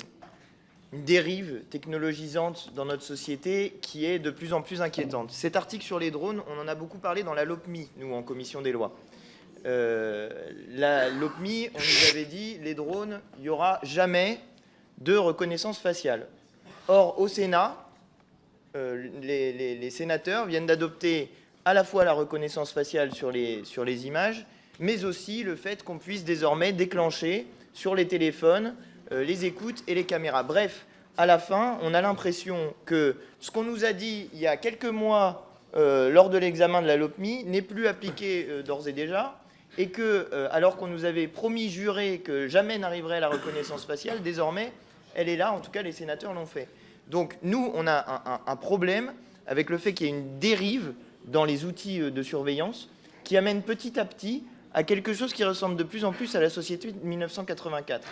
dérive technologisante dans notre société qui est de plus en plus inquiétante. Cet article sur les drones, on en a beaucoup parlé dans la LOPMI, nous, en commission des lois. La LOPMI, on nous avait dit, les drones, il n'y aura jamais de reconnaissance faciale. Or, au Sénat, les sénateurs viennent d'adopter à la fois la reconnaissance faciale sur les images, mais aussi le fait qu'on puisse désormais déclencher sur les téléphones les écoutes et les caméras. Bref, à la fin, on a l'impression que ce qu'on nous a dit il y a quelques mois lors de l'examen de la LOPMI n'est plus appliqué d'ores et déjà, et que, alors qu'on nous avait promis, juré que jamais n'arriverait la reconnaissance faciale, désormais, elle est là, en tout cas les sénateurs l'ont fait. Donc nous, on a un problème avec le fait qu'il y ait une dérive dans les outils de surveillance qui amène petit à petit à quelque chose qui ressemble de plus en plus à la société de 1984.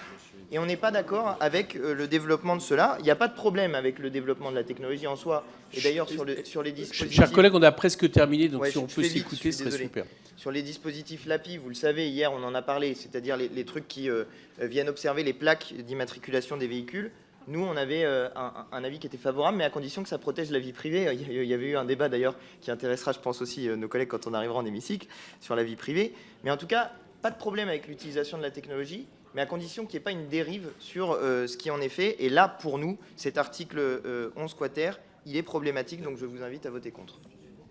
Et on n'est pas d'accord avec le développement de cela. Il n'y a pas de problème avec le développement de la technologie en soi. Et d'ailleurs, sur les dispositifs... Chers collègues, on a presque terminé, donc ouais, si on peut s'écouter, ce serait super. Sur les dispositifs LAPI, vous le savez, hier, on en a parlé, c'est-à-dire les trucs qui viennent observer les plaques d'immatriculation des véhicules. Nous, on avait un avis qui était favorable, mais à condition que ça protège la vie privée. Il y avait eu un débat, d'ailleurs, qui intéressera, je pense, aussi nos collègues quand on arrivera en hémicycle, sur la vie privée. Mais en tout cas, pas de problème avec l'utilisation de la technologie, mais à condition qu'il n'y ait pas une dérive sur ce qui en est fait. Et là, pour nous, cet article 11 quater, il est problématique, donc je vous invite à voter contre.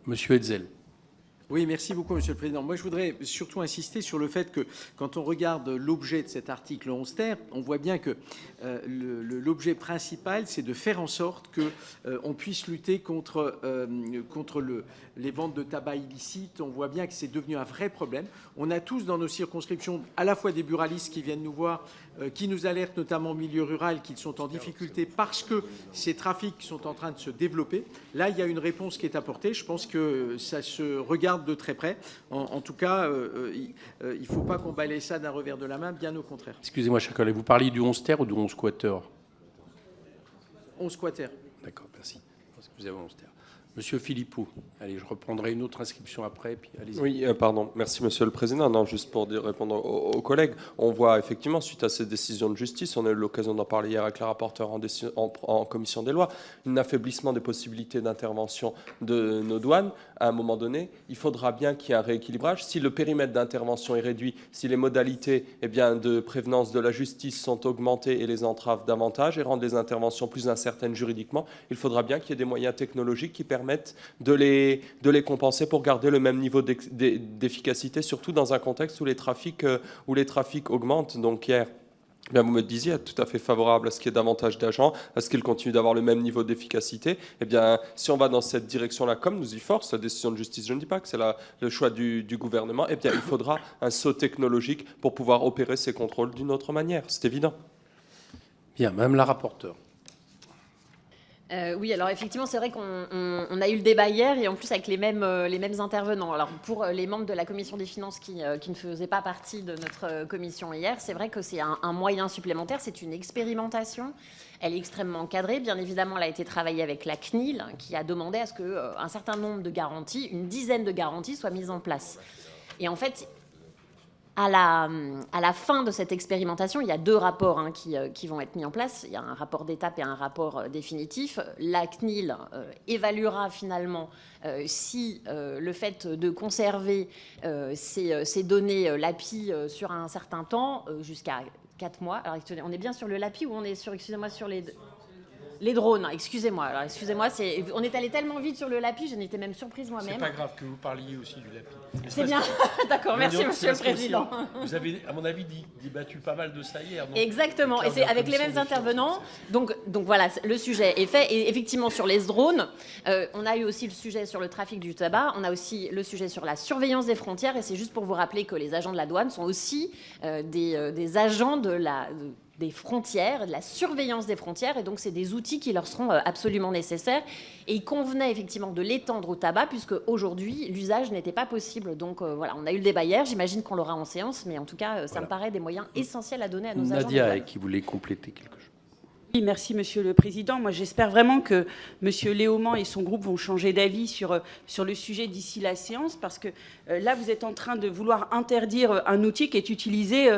Monsieur Hetzel. Oui, merci beaucoup, Monsieur le Président. Moi, je voudrais surtout insister sur le fait que, quand on regarde l'objet de cet article 11 ter, on voit bien que l'objet principal, c'est de faire en sorte qu'on puisse lutter contre les ventes de tabac illicites. On voit bien que c'est devenu un vrai problème. On a tous dans nos circonscriptions à la fois des buralistes qui viennent nous voir, qui nous alertent notamment au milieu rural, qu'ils sont en difficulté parce que ces trafics sont en train de se développer. Là, il y a une réponse qui est apportée. Je pense que ça se regarde de très près. En tout cas, il ne faut pas qu'on balaye ça d'un revers de la main, bien au contraire. Excusez-moi, chers collègues, vous parliez du 11 ter ou du 11 quater? 11 quater. D'accord, merci. Vous avez 11 ter. Monsieur Philippot, allez, je reprendrai une autre inscription après, puis allez-y. Oui, pardon. Merci, Monsieur le Président. Non, juste pour répondre aux collègues, on voit effectivement, suite à ces décisions de justice, on a eu l'occasion d'en parler hier avec la rapporteure en commission des lois, un affaiblissement des possibilités d'intervention de nos douanes. À un moment donné, il faudra bien qu'il y ait un rééquilibrage. Si le périmètre d'intervention est réduit, si les modalités de prévenance de la justice sont augmentées et les entraves davantage et rendent les interventions plus incertaines juridiquement, il faudra bien qu'il y ait des moyens technologiques qui permettent de les compenser pour garder le même niveau d'efficacité, surtout dans un contexte où les trafics augmentent. Donc hier, bien, vous me disiez, tout à fait favorable à ce qu'il y ait davantage d'agents, à ce qu'ils continuent d'avoir le même niveau d'efficacité. Eh bien, si on va dans cette direction-là, comme nous y force la décision de justice, je ne dis pas que c'est le choix du gouvernement, eh bien, il faudra un saut technologique pour pouvoir opérer ces contrôles d'une autre manière. C'est évident. Bien, Madame la rapporteure. Oui, alors effectivement, c'est vrai qu'on a eu le débat hier et en plus avec les mêmes intervenants. Alors pour les membres de la commission des finances qui ne faisaient pas partie de notre commission hier, c'est vrai que c'est un moyen supplémentaire, c'est une expérimentation. Elle est extrêmement encadrée. Bien évidemment, elle a été travaillée avec la CNIL qui a demandé à ce qu'un certain nombre de garanties, une dizaine de garanties, soient mises en place. Et en fait, À la fin de cette expérimentation, il y a 2 rapports qui vont être mis en place. Il y a un rapport d'étape et un rapport définitif. La CNIL évaluera finalement si le fait de conserver ces données LAPI sur un certain temps, jusqu'à 4 mois. Alors, on est bien sur le LAPI ou on est sur, excusez-moi, sur les drones, excusez-moi. Alors, excusez-moi, on est allé tellement vite sur le LAPI, j'en étais même surprise moi-même. C'est pas grave que vous parliez aussi du LAPI. C'est bien, d'accord, merci Monsieur le Président. Vous avez, à mon avis, débattu pas mal de ça hier. Donc exactement, et c'est avec les mêmes intervenants. Donc voilà, le sujet est fait. Et effectivement, sur les drones, on a eu aussi le sujet sur le trafic du tabac, on a aussi le sujet sur la surveillance des frontières, et c'est juste pour vous rappeler que les agents de la douane sont aussi des agents des frontières, de la surveillance des frontières, et donc c'est des outils qui leur seront absolument nécessaires. Et il convenait effectivement de l'étendre au tabac, puisque aujourd'hui l'usage n'était pas possible. Donc voilà, on a eu le débat hier, j'imagine qu'on l'aura en séance, mais en tout cas, ça me paraît des moyens essentiels à donner à nos agents. Nadia, qui voulait compléter quelque chose. Oui, merci Monsieur le Président. Moi, j'espère vraiment que Monsieur Léaumont et son groupe vont changer d'avis sur le sujet d'ici la séance, parce que là, vous êtes en train de vouloir interdire un outil qui est utilisé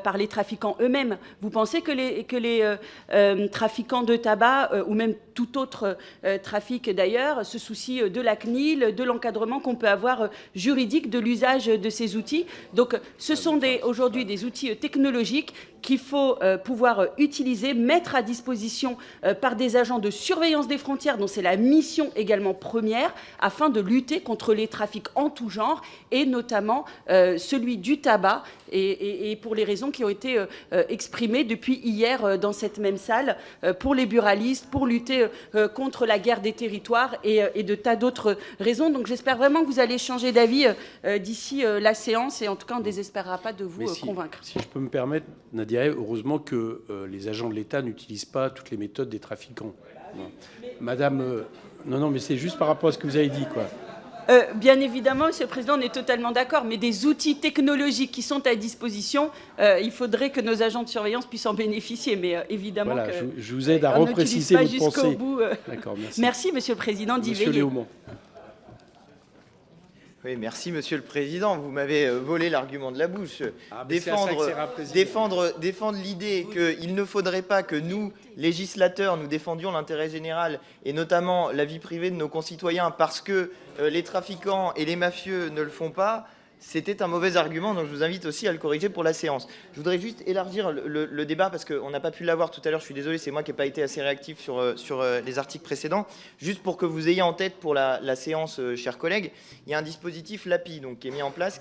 par les trafiquants eux-mêmes. Vous pensez que les trafiquants de tabac, ou même tout autre trafic d'ailleurs, se soucient de la CNIL, de l'encadrement qu'on peut avoir juridique de l'usage de ces outils? Donc, ce sont aujourd'hui des outils technologiques qu'il faut pouvoir utiliser, mettre à disposition par des agents de surveillance des frontières, dont c'est la mission également première, afin de lutter contre les trafics en tout genre, et notamment celui du tabac, et pour les raisons qui ont été exprimées depuis hier dans cette même salle, pour les buralistes, pour lutter contre la guerre des territoires, et de tas d'autres raisons. Donc j'espère vraiment que vous allez changer d'avis d'ici la séance, et en tout cas on ne désespérera pas de vous convaincre. Si je peux me permettre, Nadia, heureusement que les agents de l'État n'utilisent pas toutes les méthodes des trafiquants. Madame, non, mais c'est juste par rapport à ce que vous avez dit, quoi. Bien évidemment, Monsieur le Président, on est totalement d'accord, mais des outils technologiques qui sont à disposition, il faudrait que nos agents de surveillance puissent en bénéficier. Mais évidemment, voilà, que, je vous aide à repréciser votre pensée. D'accord, merci. Merci, Monsieur le Président, d'y veiller. Monsieur Léaumont. Oui, merci Monsieur le Président. Vous m'avez volé l'argument de la bouche. Défendre l'idée qu'il ne faudrait pas que nous, législateurs, nous défendions l'intérêt général et notamment la vie privée de nos concitoyens parce que les trafiquants et les mafieux ne le font pas, c'était un mauvais argument, donc je vous invite aussi à le corriger pour la séance. Je voudrais juste élargir le débat parce qu'on n'a pas pu l'avoir tout à l'heure, je suis désolé, c'est moi qui n'ai pas été assez réactif sur les articles précédents. Juste pour que vous ayez en tête pour la séance, chers collègues, il y a un dispositif LAPI donc, qui est mis en place,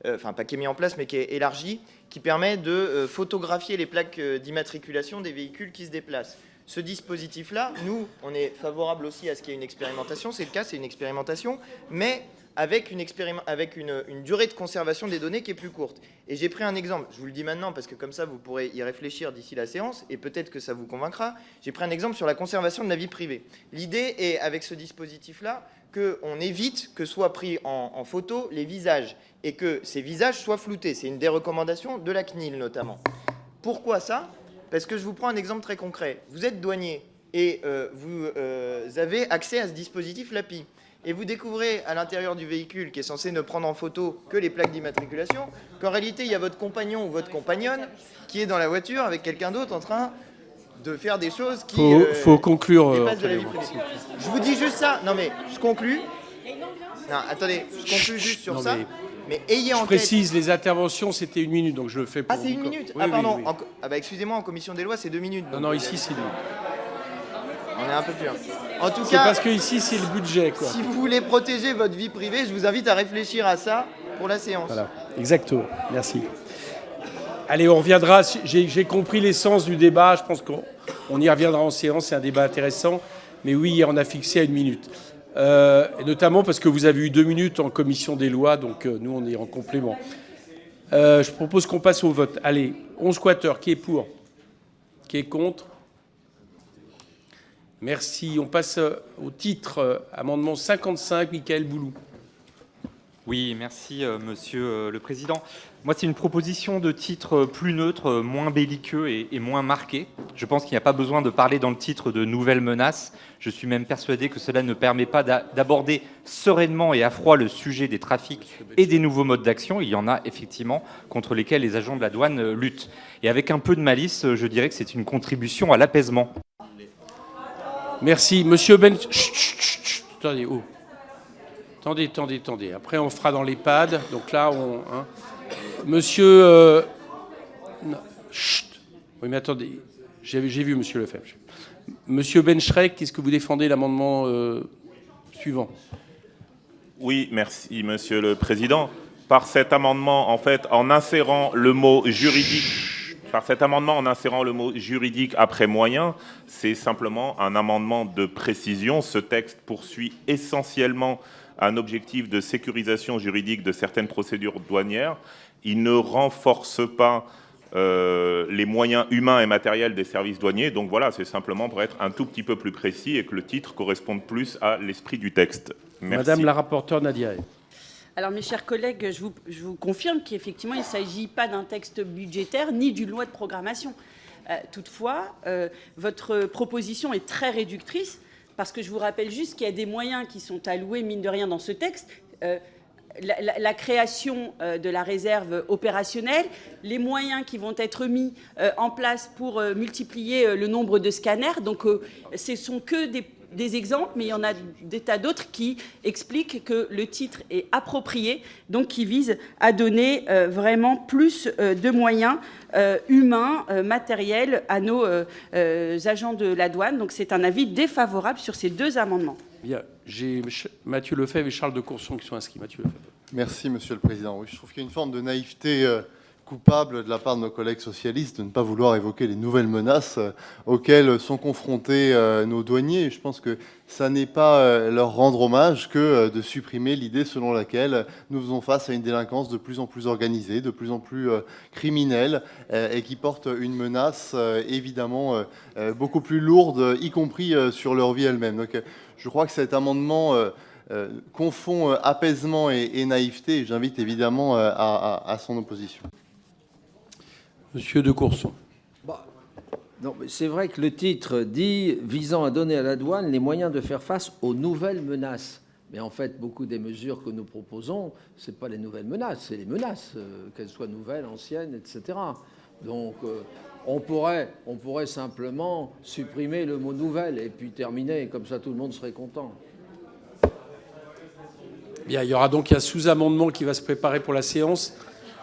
enfin pas qui est mis en place, mais qui est élargi, qui permet de photographier les plaques d'immatriculation des véhicules qui se déplacent. Ce dispositif-là, nous, on est favorable aussi à ce qu'il y ait une expérimentation, c'est le cas, c'est une expérimentation, mais avec une durée de conservation des données qui est plus courte. Et j'ai pris un exemple, je vous le dis maintenant parce que comme ça vous pourrez y réfléchir d'ici la séance et peut-être que ça vous convaincra. J'ai pris un exemple sur la conservation de la vie privée. L'idée est, avec ce dispositif-là, qu'on évite que soient pris en photo les visages et que ces visages soient floutés. C'est une des recommandations de la CNIL notamment. Pourquoi ça? Parce que je vous prends un exemple très concret. Vous êtes douanier et vous avez accès à ce dispositif LAPI. Et vous découvrez à l'intérieur du véhicule qui est censé ne prendre en photo que les plaques d'immatriculation, qu'en réalité, il y a votre compagnon ou votre compagnonne qui est dans la voiture avec quelqu'un d'autre en train de faire des choses qui faut conclure, dépassent de la vie privée. Je vous dis juste ça. Non, mais je conclus. Non, attendez, je conclus juste sur ça. Mais ayez en tête... Je précise, les interventions, c'était 1 minute, donc je le fais pour... Ah, c'est 1 minute? Oui, ah, pardon. Oui. Ah bah, excusez-moi, en commission des lois, c'est 2 minutes. Donc... Non, ici, c'est 2 minutes. On est un peu plus. En tout cas, c'est parce que ici c'est le budget, quoi. Si vous voulez protéger votre vie privée, je vous invite à réfléchir à ça pour la séance. Voilà, exactement. Merci. Allez, on reviendra. J'ai compris l'essence du débat. Je pense qu'on y reviendra en séance. C'est un débat intéressant. Mais oui, on a fixé à 1 minute. Et notamment parce que vous avez eu 2 minutes en commission des lois, donc nous on est en complément. Je propose qu'on passe au vote. Allez, 11 quater, qui est pour? Qui est contre? Merci. On passe au titre amendement 55, Michaël Boulou. Oui, merci Monsieur le Président. Moi, c'est une proposition de titre plus neutre, moins belliqueux et moins marqué. Je pense qu'il n'y a pas besoin de parler dans le titre de nouvelles menaces. Je suis même persuadé que cela ne permet pas d'aborder sereinement et à froid le sujet des trafics et des nouveaux modes d'action. Il y en a effectivement contre lesquels les agents de la douane luttent. Et avec un peu de malice, je dirais que c'est une contribution à l'apaisement. Merci. Monsieur Ben... Chut, chut, chut. Attendez, oh. Attendez. Après, on fera dans l'EHPAD. Donc là, on... Hein. Monsieur... Non. Chut. Oui, mais attendez. J'ai vu, monsieur Lefebvre. Monsieur Benschreck, est-ce que vous défendez l'amendement suivant? Oui, merci, Monsieur le Président. Par cet amendement, en fait, en insérant le mot juridique... Par cet amendement, en insérant le mot juridique après moyen, c'est simplement un amendement de précision. Ce texte poursuit essentiellement un objectif de sécurisation juridique de certaines procédures douanières. Il ne renforce pas les moyens humains et matériels des services douaniers. Donc voilà, c'est simplement pour être un tout petit peu plus précis et que le titre corresponde plus à l'esprit du texte. Merci. Madame la rapporteure Nadia. Alors, mes chers collègues, je vous confirme qu'effectivement, il ne s'agit pas d'un texte budgétaire ni d'une loi de programmation. Toutefois, votre proposition est très réductrice parce que je vous rappelle juste qu'il y a des moyens qui sont alloués, mine de rien, dans ce texte. La création de la réserve opérationnelle, les moyens qui vont être mis en place pour multiplier le nombre de scanners. Donc, ce ne sont que des exemples, mais il y en a des tas d'autres qui expliquent que le titre est approprié, donc qui vise à donner vraiment plus de moyens humains, matériels à nos agents de la douane. Donc c'est un avis défavorable sur ces deux amendements. Bien, j'ai Mathieu Lefebvre et Charles de Courson qui sont inscrits. Mathieu Lefebvre. Merci, Monsieur le Président. Oui, je trouve qu'il y a une forme de naïveté coupable de la part de nos collègues socialistes de ne pas vouloir évoquer les nouvelles menaces auxquelles sont confrontés nos douaniers. Je pense que ça n'est pas leur rendre hommage que de supprimer l'idée selon laquelle nous faisons face à une délinquance de plus en plus organisée, de plus en plus criminelle et qui porte une menace évidemment beaucoup plus lourde, y compris sur leur vie elle-même. Donc je crois que cet amendement confond apaisement et naïveté et j'invite évidemment à son opposition. Monsieur de Courson. Non, mais c'est vrai que le titre dit « visant à donner à la douane les moyens de faire face aux nouvelles menaces ». Mais en fait, beaucoup des mesures que nous proposons, ce n'est pas les nouvelles menaces, c'est les menaces, qu'elles soient nouvelles, anciennes, etc. Donc, on pourrait simplement supprimer le mot « nouvelle » et puis terminer, comme ça tout le monde serait content. Bien, il y aura donc un sous-amendement qui va se préparer pour la séance.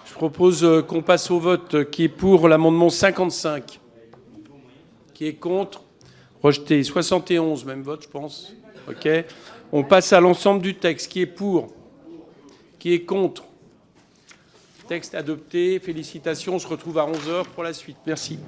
Je propose qu'on passe au vote. Qui est pour l'amendement 55? Qui est contre? Rejeté. 71, même vote, je pense. OK. On passe à l'ensemble du texte. Qui est pour? Qui est contre? Texte adopté. Félicitations. On se retrouve à 11h pour la suite. Merci.